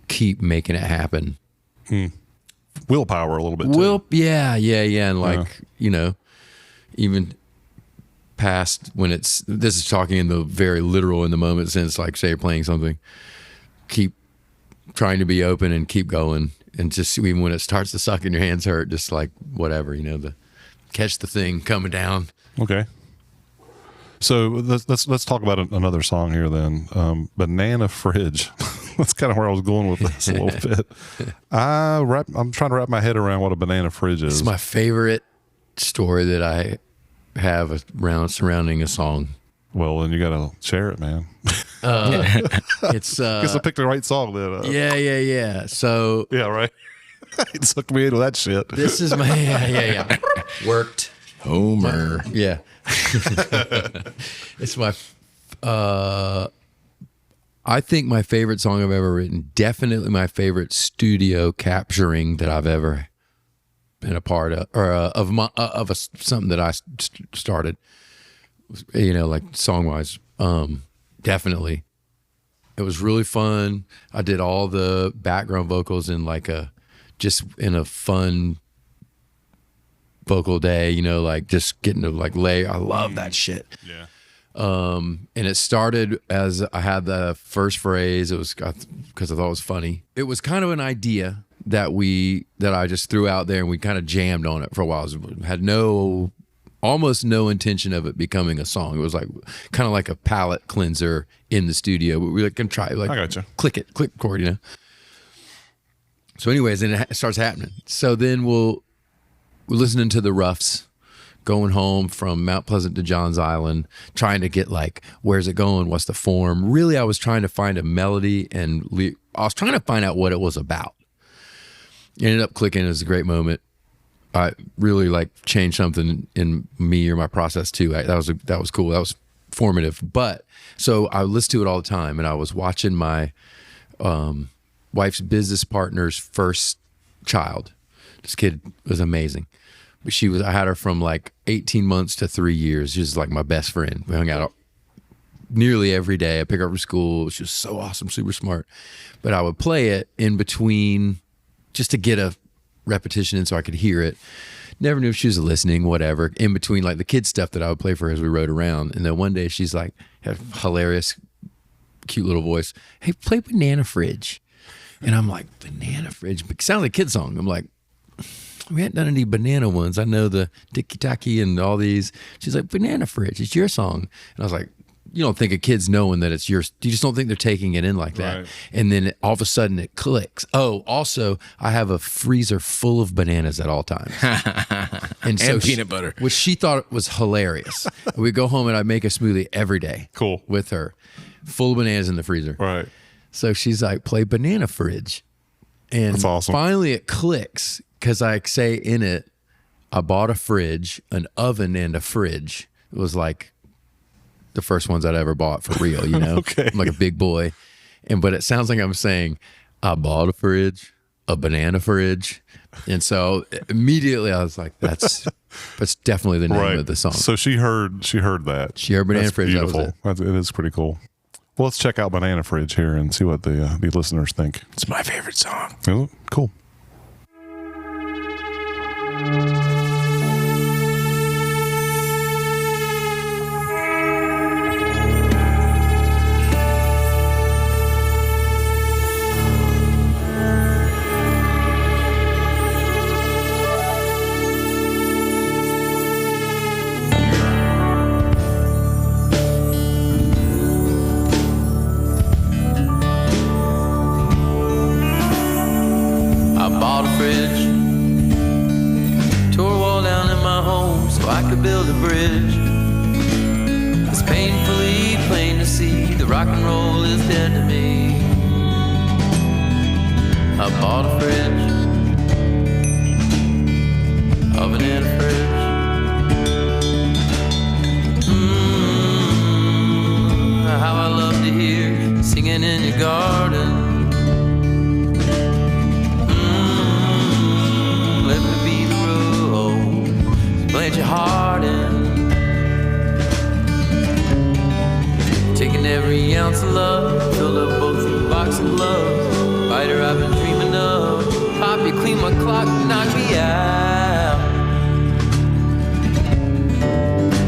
keep making it happen. Willpower a little bit too. Yeah, and like even past when this is talking in the very literal in the moment sense, like say you're playing something, keep trying to be open and keep going, and just even when it starts to suck and your hands hurt, just like whatever, catch the thing coming down. Okay. So let's talk about another song here then. Banana Fridge. That's kind of where I was going with this a little bit. I'm trying to wrap my head around what a banana fridge is. It's my favorite story that I have surrounding a song. Well, then you got to share it, man. It's Guess I picked the right song then. yeah. So Yeah, right. It sucked me into that shit. this is my yeah. Worked. Homer. Yeah. It's my I think my favorite song I've ever written, definitely my favorite studio capturing that I've ever been a part of, or something that I started, like song wise. Definitely. It was really fun. I did all the background vocals in just in a fun vocal day, like just getting to like lay. I love that shit. Yeah. And it started as I had the first phrase. It was because I thought it was funny. It was kind of an idea that I just threw out there, and we kind of jammed on it for a while. It had almost no intention of it becoming a song. It was like kind of like a palate cleanser in the studio. But we can try I gotcha. click chord, So anyways, then it starts happening. So then we're listening to the Roughs, going home from Mount Pleasant to Johns Island, trying to get where's it going? What's the form? Really, I was trying to find a melody, and I was trying to find out what it was about. It ended up clicking. It was a great moment. I really changed something in me or my process too. That was cool. That was formative. But so I listened to it all the time, and I was watching my wife's business partner's first child. This kid was amazing. I had her from 18 months to 3 years. She was my best friend. We hung out nearly every day. I pick her up from school. She was so awesome, super smart. But I would play it in between just to get a repetition in so I could hear it. Never knew if she was listening, whatever. In between the kid stuff that I would play for her as we rode around. And then one day she's had a hilarious, cute little voice. Hey, play Banana Fridge. And I'm like, Banana Fridge? It sounds like a kid song. I'm like, we hadn't done any banana ones. I know the Tiki Taki and all these. She's like, Banana Fridge, it's your song. And I was like, you don't think a kid's knowing that it's yours. You just don't think they're taking it in like that. Right. And then all of a sudden it clicks. Oh, also, I have a freezer full of bananas at all times. and peanut butter. Which she thought was hilarious. We'd go home and I'd make a smoothie every day. Cool. With her. Full of bananas in the freezer. Right. So she's like, play Banana Fridge. And That's awesome. Finally it clicks. Because I say in it, I bought a fridge, an oven, and a fridge. It was the first ones I'd ever bought for real, Okay. I'm like a big boy. But it sounds like I'm saying, I bought a fridge, a banana fridge. And so immediately I was like, that's definitely the name of the song. So she heard that. She heard Banana That's Fridge. Beautiful. That was It is pretty cool. Well, let's check out Banana Fridge here and see what the listeners think. It's my favorite song. Is it? Cool. the bridge. It's painfully plain to see the rock and roll is dead to me. I bought a fridge, oven and a fridge. How I love to hear singing in your garden. Let me be the rose, plant your heart in. Taking every ounce of love, filled up both the box of love. Fighter I've been dreaming of. Pop, you clean my clock, knock me out.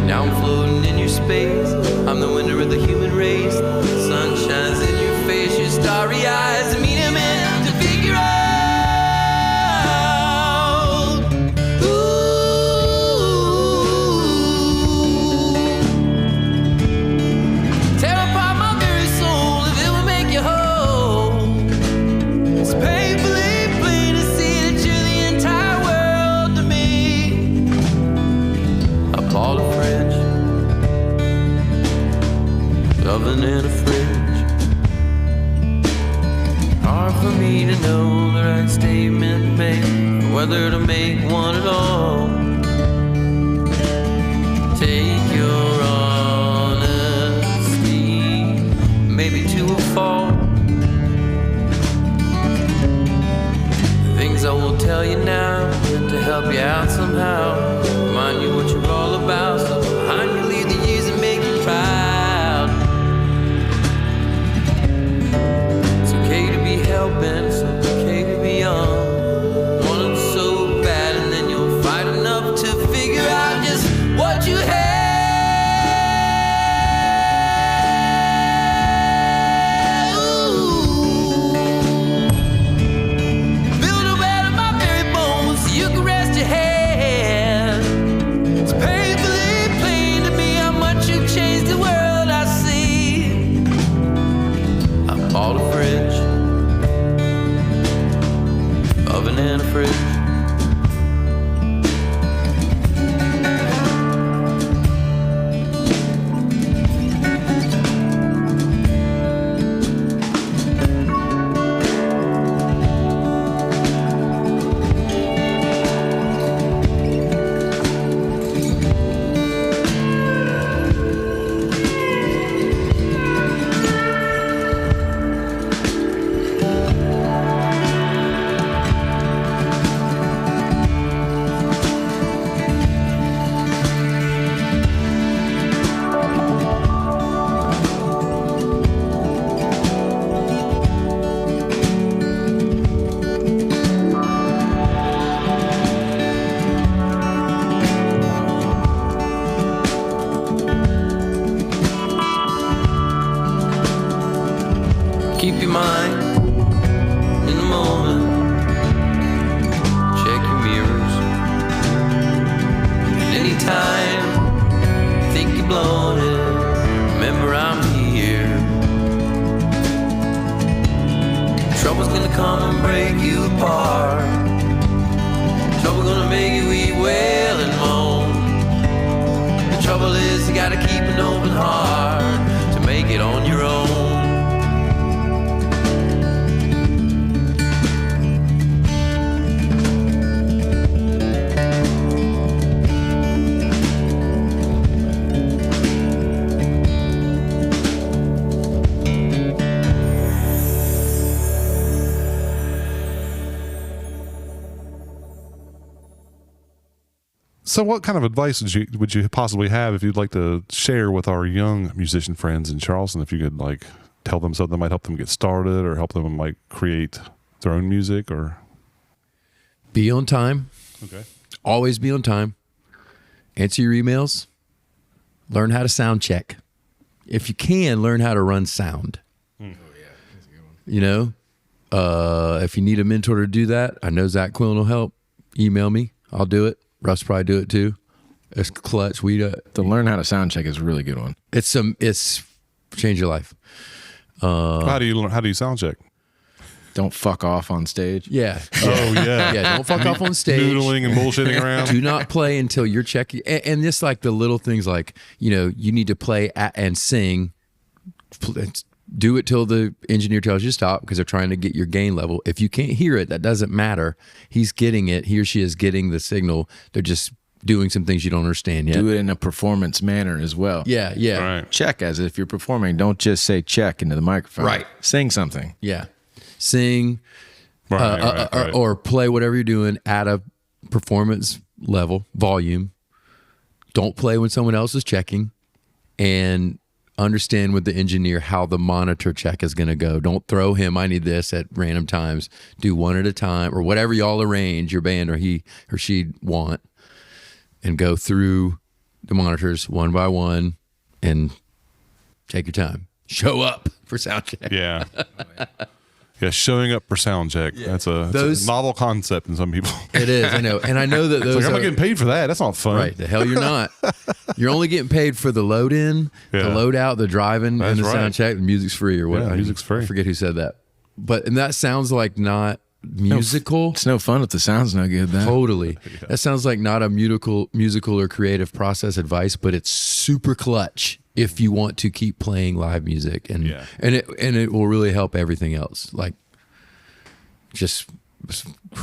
Now I'm floating in your space. I'm the winner of the human race. The sun shines in your face, your starry eyes. I mean, I'm meant to figure out. Ooh. Tear apart my very soul if it will make you whole. It's painfully plain to see that you're the entire world to me. I bought a fridge, oven and a fridge. Hard for me to know the right statement to make, or whether to make one at all. Take your honesty, maybe to a fault. The things I will tell you now, meant to help you out somehow. Remind you what you're all about, so behind you leave the years that make you proud. Helping, it's okay to be young. Want it so bad, and then you'll fight enough to figure out just what you have. Ooh. Build a bed of my very bones so you can rest your head. It's painfully plain to me how much you've changed the world I see. I bought a fridge, oven and a fridge. Keep your mind in the moment. Check your mirrors. And anytime you think you've blown it, remember I'm here. Trouble's gonna come and break you apart. Trouble gonna make you eat well and moan. The trouble is you gotta keep an open heart to make it on your own. So what kind of advice would you possibly have if you'd like to share with our young musician friends in Charleston? If you could like tell them something that might help them get started or help them like create their own music or Be on time. okay. Always be on time. Answer your emails. Learn how to sound check. If you can, learn how to run sound. Oh, yeah. That's a good one. You know, if you need a mentor to do that, I know Zach Quillen will help. Email me. I'll do it. Russ probably do it too. It's clutch. We do it. To learn how to sound check is a really good one. It's change your life. How do you sound check? Don't fuck off on stage. Yeah. Oh yeah. Yeah, don't fuck off on stage. Noodling and bullshitting around. Do not play until you're checking. And just like the little things like, you need to play and sing. Do it till the engineer tells you to stop because they're trying to get your gain level. If you can't hear it, that doesn't matter. He's getting it. He or she is getting the signal. They're just doing some things you don't understand yet. Do it in a performance manner as well. Yeah. Right. Check as if you're performing. Don't just say check into the microphone. Right. Sing something. Yeah. Sing Right. or play whatever you're doing at a performance level, volume. Don't play when someone else is checking, and understand with the engineer how the monitor check is going to go. Don't throw him, I need this at random times. Do one at a time or whatever y'all arrange your band or he or she want, and go through the monitors one by one and take your time. Show up for sound check. Yeah. Yeah, showing up for sound check. Yeah. That's a novel concept in some people. It is, I know. And I know that those I'm not getting paid for that. That's not fun. Right. The hell you're not. You're only getting paid for the load in, the load out, the driving, and the sound check. The music's free or whatever. Yeah, music's free. I forget who said that. And that sounds like not musical. It's no fun if the sound's no good then. Totally. Yeah. That sounds like not a musical or creative process advice, but it's super clutch if you want to keep playing live music, and it will really help everything else. Like, just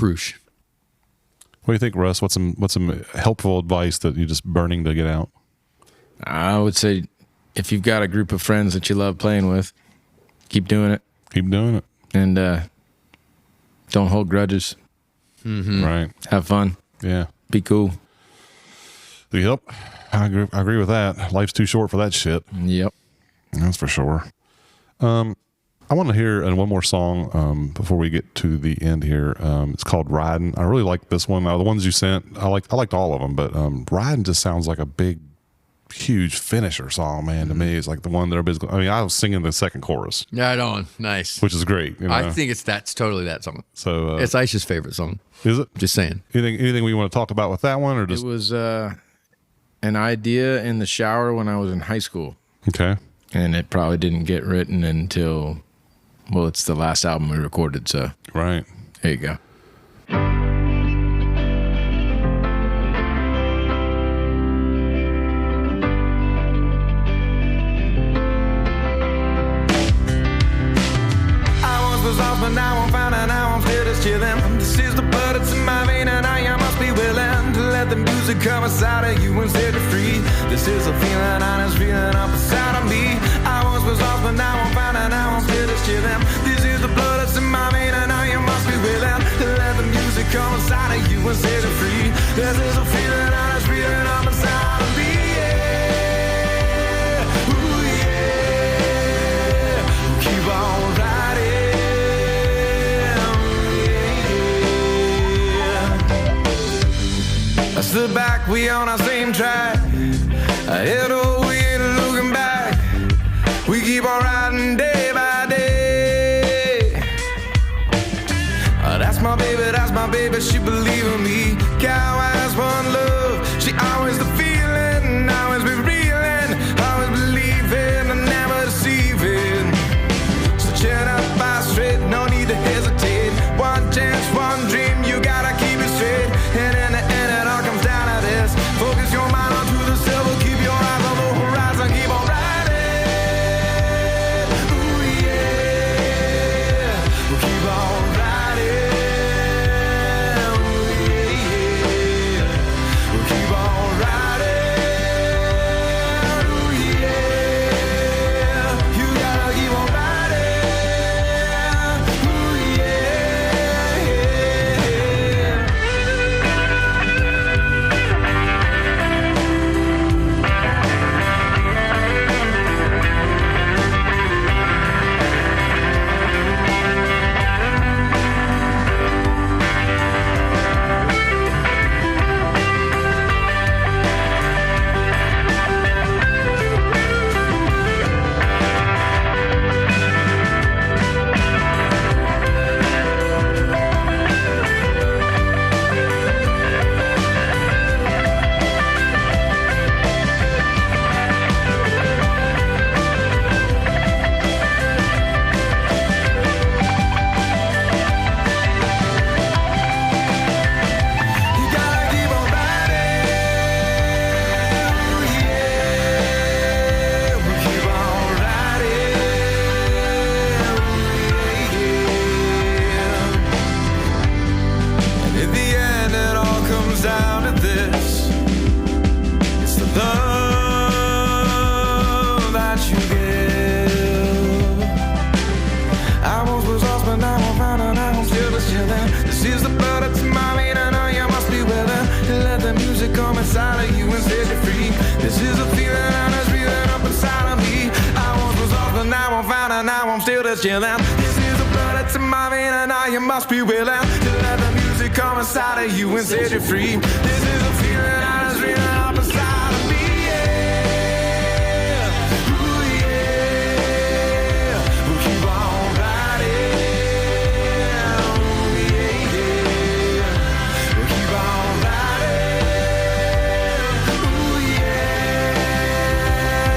whoosh. What do you think, Russ? What's some helpful advice that you're just burning to get out? I would say if you've got a group of friends that you love playing with, keep doing it. Keep doing it. And don't hold grudges. Mm-hmm. Right. Have fun. Yeah. Be cool. Yep. I agree with that. Life's too short for that shit. Yep. That's for sure. I want to hear one more song before we get to the end here. It's called Riding. I really like this one. The ones you sent, I liked all of them, but Riding just sounds like a big, huge finisher song, man. To me, it's like the one that everybody's. I was singing the second chorus. Right on. Nice. Which is great. I think that's totally that song. So it's Aisha's favorite song. Is it? Just saying. Anything we want to talk about with that one, or just it was an idea in the shower when I was in high school. Okay. And it probably didn't get written until, well, it's the last album we recorded. So right. There you go. But now I'm found and now I'm still just chillin'. This is the blood that's in my vein, and I must be willing to let the music come inside of you and set you free. This is a feeling, honest feeling up inside of me. I once was lost, but now I'm found and now I'm still just chillin'. This is the blood that's in my vein, and I must be willing to let the music come inside of you and set you free. This is a feeling, honest feeling up inside of me. Yeah. Ooh, yeah. Keep on riding. I stood back, we on our same track. I head over, we ain't looking back. We keep on riding day by day. That's my baby, she believe in me. Cow has one love, she always the feeling. Always be reeling, always believing, and never deceiving. So chin up, by straight, no need to hesitate. One chance, one dream, you gotta keep it straight. And in the end, it all comes down to this. Focus your mind onto the silver, keep your eyes on the horizon, keep on riding. Ooh, yeah. We'll keep on riding. Ooh, yeah. just yell out. This is the blood that's in my vein, and now you must be willing to let the music come inside of you and set you free. This is a feeling I was reading up inside of me. Yeah. Ooh, yeah. We'll keep on riding. Ooh, yeah, yeah. We'll keep on riding. Ooh, yeah.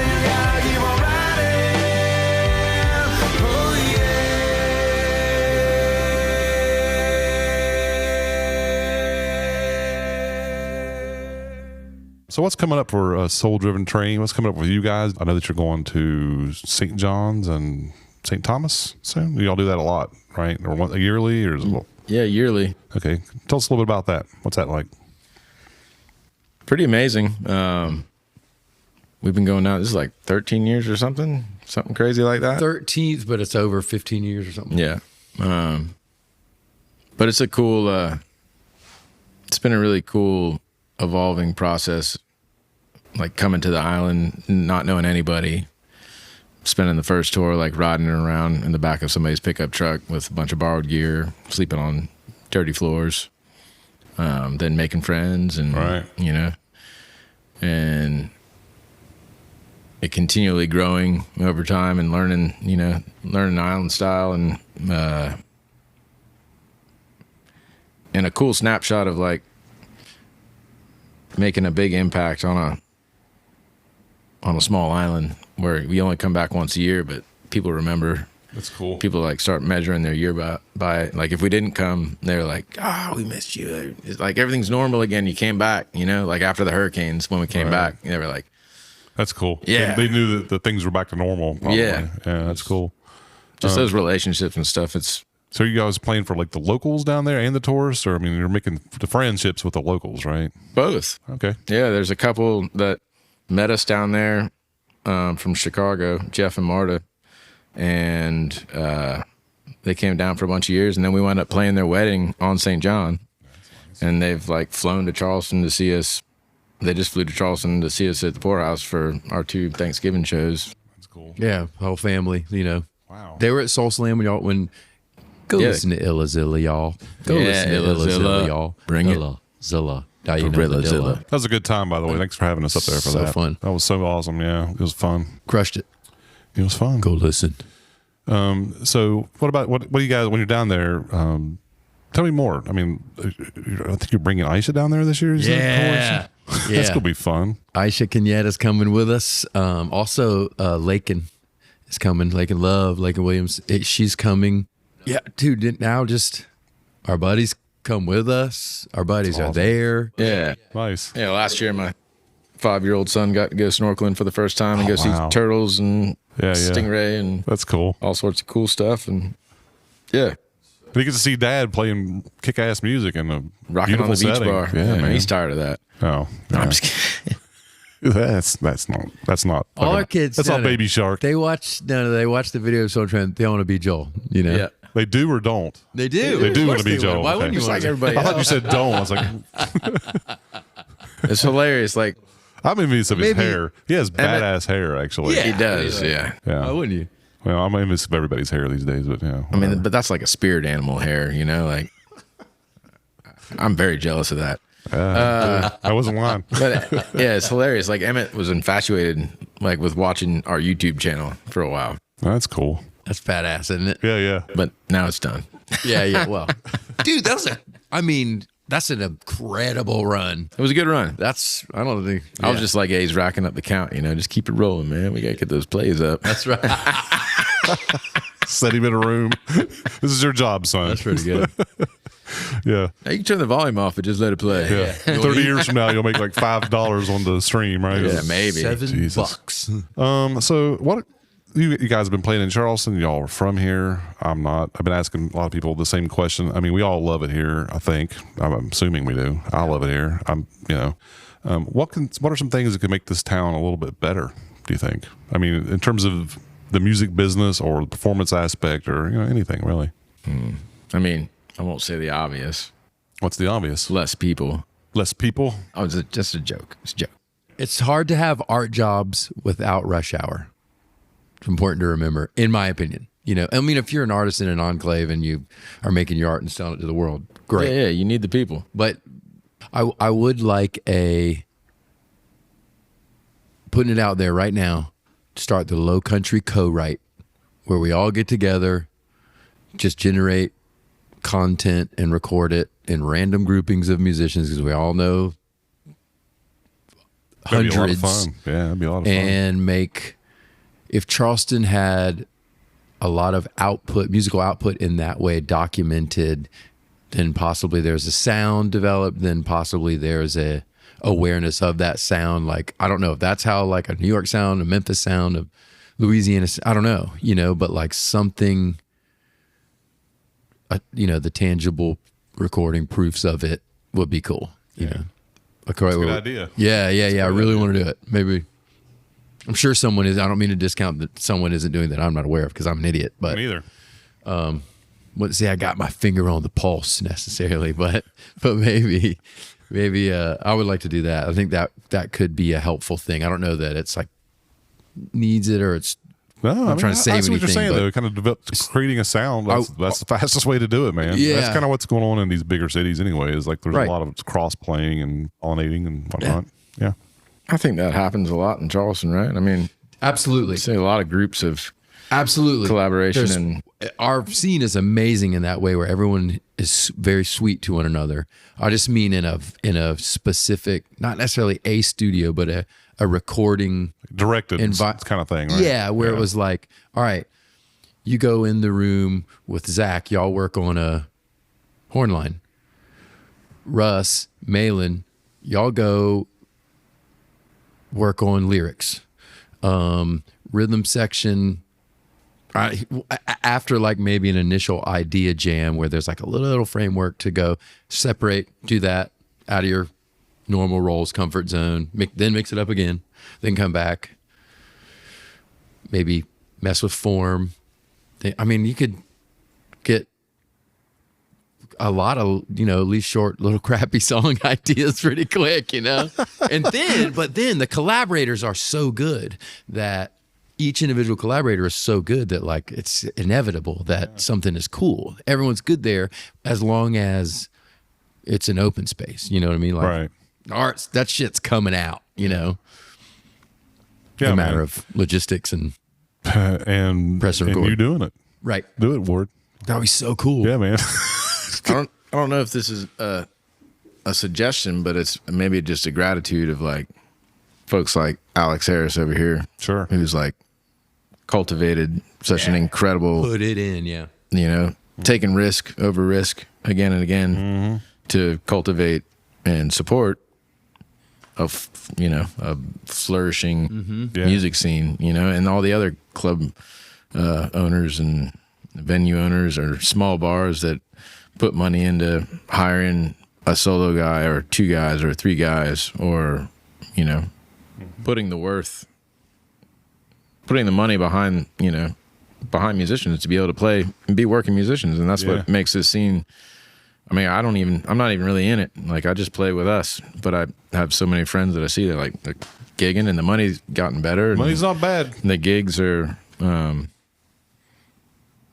You gotta keep on riding. Oh, yeah. So what's coming up for Soul Driven Train? What's coming up with you guys? I know that you're going to St. John's and St. Thomas soon. You all do that a lot, right? Or a yearly, or is it Yeah, yearly. okay? Tell us a little bit about that. What's that like? Pretty amazing. We've been going now. This is like 13 years or something crazy like that. 13th, but it's over 15 years or something. Yeah. But it's a cool, it's been a really cool evolving process, like coming to the island, not knowing anybody, spending the first tour, like riding around in the back of somebody's pickup truck with a bunch of borrowed gear, sleeping on dirty floors, then making friends and, Right. you know, and it continually growing over time and learning island style and a cool snapshot of like making a big impact on a small island where we only come back once a year, but people remember. That's cool. People like start measuring their year by it. Like if we didn't come, they're like, we missed you. It's like everything's normal again. You came back, like after the hurricanes when we came back, they were like, That's cool. Yeah. They knew that the things were back to normal. Probably. Yeah. Yeah, that's cool. just those relationships and stuff. It's So you guys playing for like the locals down there and the tourists, or I mean, you're making the friendships with the locals, right? both. Okay. Yeah, there's a couple that met us down there from Chicago, Jeff and Marta, and they came down for a bunch of years, and then we wound up playing their wedding on St. John, and they've like flown to Charleston to see us. They just flew to Charleston to see us at the Poorhouse for our 2 Thanksgiving shows. That's cool. Yeah, whole family, Wow. They were at Soul Slam when go Yeah. listen to Illa Zilla, y'all. Go Yeah, listen to Illa Illa Zilla, Zilla. y'all. Bring it. Illa Zilla. Now you know Gorilla the Zilla. Dilla. That was a good time, by the way. Thanks for having us up there for So that. fun. That was so awesome. Yeah, it was fun. Crushed it. It was fun. Go listen. So what about what do you guys when you're down there? Tell me more. I mean, I think you're bringing Aisha down there this year. Is that That's Yeah. gonna be fun. Aisha Kenyatta's coming with us. Also, Lakin is coming. Lakin Love, Lakin Williams. She's coming. Yeah, dude. Now just our buddies come with us. Our buddies are awesome. there. Yeah. Nice. Yeah, last year my 5-year-old son got to go snorkeling for the first time and go wow. see turtles and Yeah, yeah. stingray and That's cool. all sorts of cool stuff. And yeah, And you get to see Dad playing kick-ass music in a rocking on beautiful the beach setting. bar. Yeah, man, man. he's tired of that. Oh, No, yeah. I'm just kidding. That's not. All our kids. That's not no, no. Baby Shark. They watch. No, they watch the video of Soul Train. They want to be Joel. Yeah. They do or don't. They do. They do Of want course to be they would. Joel. Why Okay. wouldn't you Just want like to? everybody I thought you else. said don't. I was like, It's hilarious. Like I'm envious of his Maybe- hair. He has badass hair, actually. Yeah. he does. Yeah. Yeah. Why wouldn't you? Well, I'm envious of everybody's hair these days, but yeah. I mean, but that's like a spirit animal hair, like I'm very jealous of that. I wasn't lying. But yeah, it's hilarious. Like Emmett was infatuated like with watching our YouTube channel for a while, That's cool. That's badass, isn't it? Yeah, yeah. but now it's done. Yeah, yeah. Well, dude, that's an incredible run. It was a good run. That's I don't think I was just like, hey, he's racking up the count, just keep it rolling, man. We got to get those plays up. That's right. Set him in a room. This is your job, son. That's pretty good. Yeah. Now you can turn the volume off and just let it play. Yeah. 30 years from now, you'll make like $5 on the stream, right? Yeah, maybe. $7. So what you guys have been playing in Charleston? Y'all are from here. I'm not. I've been asking a lot of people the same question. I mean, we all love it here. I think. I'm assuming we do. I love it here. What are some things that could make this town a little bit better? Do you think? I mean, in terms of the music business or the performance aspect, or anything really. I mean, I won't say the obvious. What's the obvious? Less people. Less people. Oh, it's just a joke. It's a joke. It's hard to have art jobs without rush hour. It's important to remember, in my opinion. You know, I mean, if you're an artist in an enclave and you are making your art and selling it to the world, great. Yeah, you need the people. But I would like putting it out there right now, start the Low Country Co-Write, where we all get together, just generate content and record it in random groupings of musicians, because we all know That'd hundreds. be a lot of fun. Yeah, that'd be a lot of fun. And if Charleston had a lot of musical output in that way documented, then possibly there's a sound developed, then possibly there's a awareness of that sound. Like, I don't know if that's how like a New York sound, a Memphis sound, a Louisiana, I don't know, you know, but like something, you know, the tangible recording proofs of it would be cool, you know. That's a good idea. Yeah. I really want to do it. Maybe. I'm sure someone is. I don't mean to discount that someone isn't doing that I'm not aware of, because I'm an idiot. But Me neither. Wouldn't say I got my finger on the pulse necessarily, but maybe I would like to do that. I think that could be a helpful thing. I don't know that it's like needs it or it's. No, I'm trying to save I see what anything, you're saying, but- though. Kind of creating a sound. That's the fastest way to do it, man. Yeah. That's kind of what's going on in these bigger cities anyway. Is like there's Right. a lot of cross playing and pollinating and whatnot. Yeah. I think that happens a lot in Charleston, right? I mean, Absolutely. I see a lot of groups of Absolutely. collaboration Our scene is amazing in that way, where everyone is very sweet to one another. I just mean in a specific, not necessarily a studio, but a recording Directed kind of thing, right? Yeah, where it was like, all right, you go in the room with Zach, y'all work on a horn line. Russ, Malin, y'all go work on lyrics. Rhythm section, after like maybe an initial idea jam where there's like a little framework to go separate, do that out of your normal roles, comfort zone, then mix it up again, then come back, maybe mess with form. I mean, you could get a lot of, you know, at least short little crappy song ideas pretty quick, you know? But then the collaborators are so good that each individual collaborator is so good that like it's inevitable that something is cool. Everyone's good there as long as it's an open space. You know what I mean? Like Right. arts, that shit's coming out, you know? Yeah, a matter man. of logistics and and Press and and record. you doing it. right. Do it, Ward. That'd be so cool. Yeah, man. I don't know if this is a suggestion, but it's maybe just a gratitude of like folks like Alex Harris over here. Sure. Who's like cultivated such an incredible, Put it in, yeah. you know, taking risk over risk again and again to cultivate and support a flourishing Yeah. music scene, you know, and all the other club owners and venue owners or small bars that put money into hiring a solo guy or two guys or three guys, or, you know, putting the money behind musicians to be able to play and be working musicians. And that's Yeah. what makes this scene. I mean, I'm not even really in it. Like, I just play with us, but I have so many friends that I see that like they're gigging and the money's gotten better. Money's not bad. And the gigs are,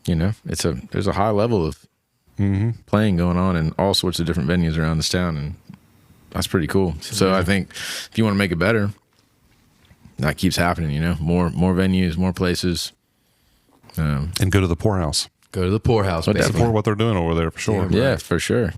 you know, there's a high level of playing going on in all sorts of different venues around this town. And that's pretty cool. So I think if you want to make it better, that keeps happening, you know, more venues, more places. And go to the poorhouse. Go to the poorhouse, baby. Support what they're doing over there for sure. Yeah, for sure.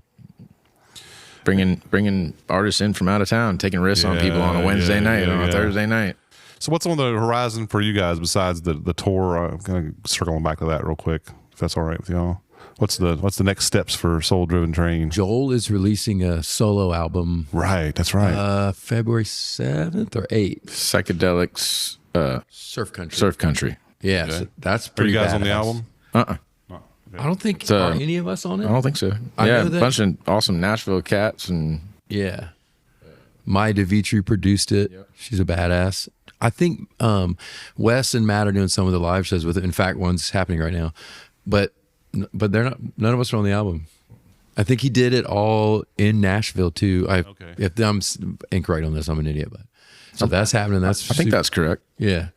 Bringing artists in from out of town, taking risks on people on a Wednesday night, on a Thursday night. So what's on the horizon for you guys besides the tour? I'm kind of circling back to that real quick, if that's all right with y'all. What's the next steps for Soul Driven Train? Joel is releasing a solo album Right, that's right. February 7th or 8th. Psychedelics, Surf Country. surf country. Yeah, Okay. so that's Are pretty you guys on badass. the album? I don't think, So- are any of us on it? I don't think so. I Yeah, know a that- bunch of awesome Nashville cats and Yeah. Maya DeVitri produced it. She's a badass. I think Wes and Matt are doing some of the live shows with it. In fact, one's happening right now. But they're not. None of us are on the album. I think he did it all in Nashville too. Okay. If I'm incorrect on this, I'm an idiot. But so that's happening. That's I think super- that's correct. yeah.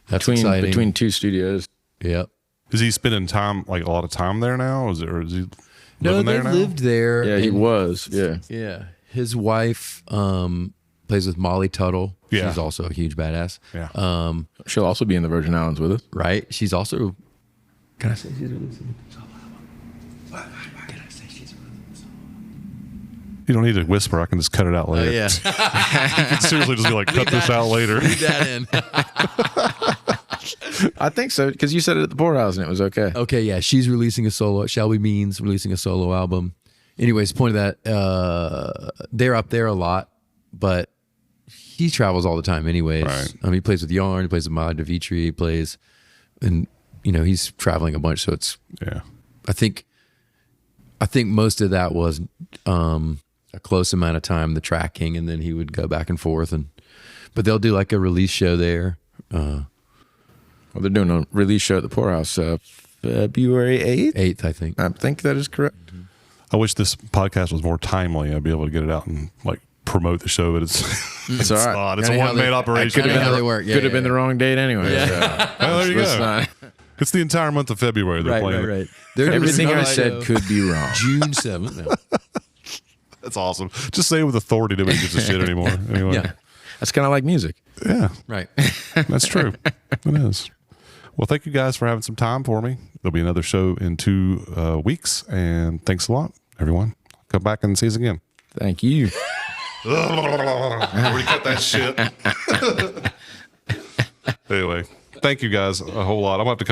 That's exciting. Between two studios. Yep. Is he spending time, like a lot of time there now? Is he No, living they there now? lived there. Yeah, he and- was. Yeah. Yeah. His wife plays with Molly Tuttle. Yeah. She's also a huge badass. Yeah. She'll also be in the Virgin Islands with us. Right? She's also. Can I say she's releasing a solo album? What? Can I say she's releasing a solo album? You don't need to whisper. I can just cut it out later. Yeah. You can seriously just be like, cut this out later. Leave that in. I think so, because you said it at the poorhouse and it was okay. Okay, yeah. She's releasing a solo. Shelby Means releasing a solo album. Anyways, point of that, they're up there a lot, but he travels all the time anyways. Right. He plays with Yarn, he plays with Mod DeVitri, he plays, and he's traveling a bunch. So it's, Yeah. I think most of that was a close amount of time, the tracking, and then he would go back and forth. But they'll do like a release show there. Well, they're doing a release show at the poorhouse February 8th. 8th, I think. I think that is correct. I wish this podcast was more timely. I'd be able to get it out and like promote the show, but it's It's all right. not. It's Kinda a how one-man they- operation. kinda how they work. Yeah, Could have yeah, been the wrong date anyway. Yeah. Well, there you Let's go. not- It's the entire month of February they're playing it. Everything I No, said could be wrong. June 7th. No. That's awesome. Just say it with authority. Nobody gives a shit anymore. Anyway. Yeah. That's kind of like music. Yeah, Right. that's true. It is. Well, thank you guys for having some time for me. There'll be another show in 2 weeks, and thanks a lot, everyone. Come back and see us again. Thank you. Already cut that shit. Anyway, thank you guys a whole lot. I'm gonna have to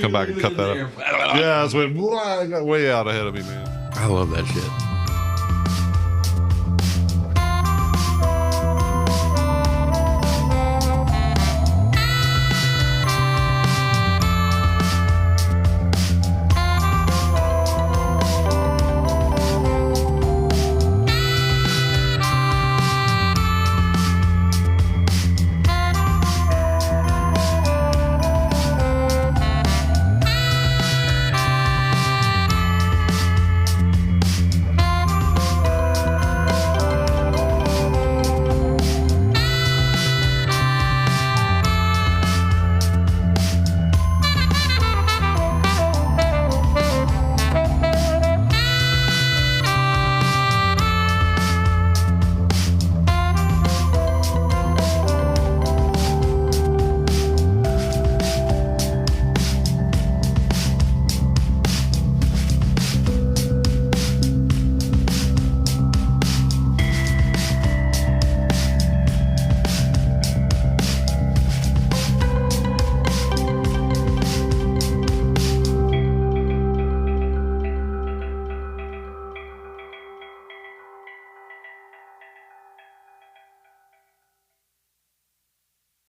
come back and cut that up. Yeah, I got way out ahead of me, man. I love that shit.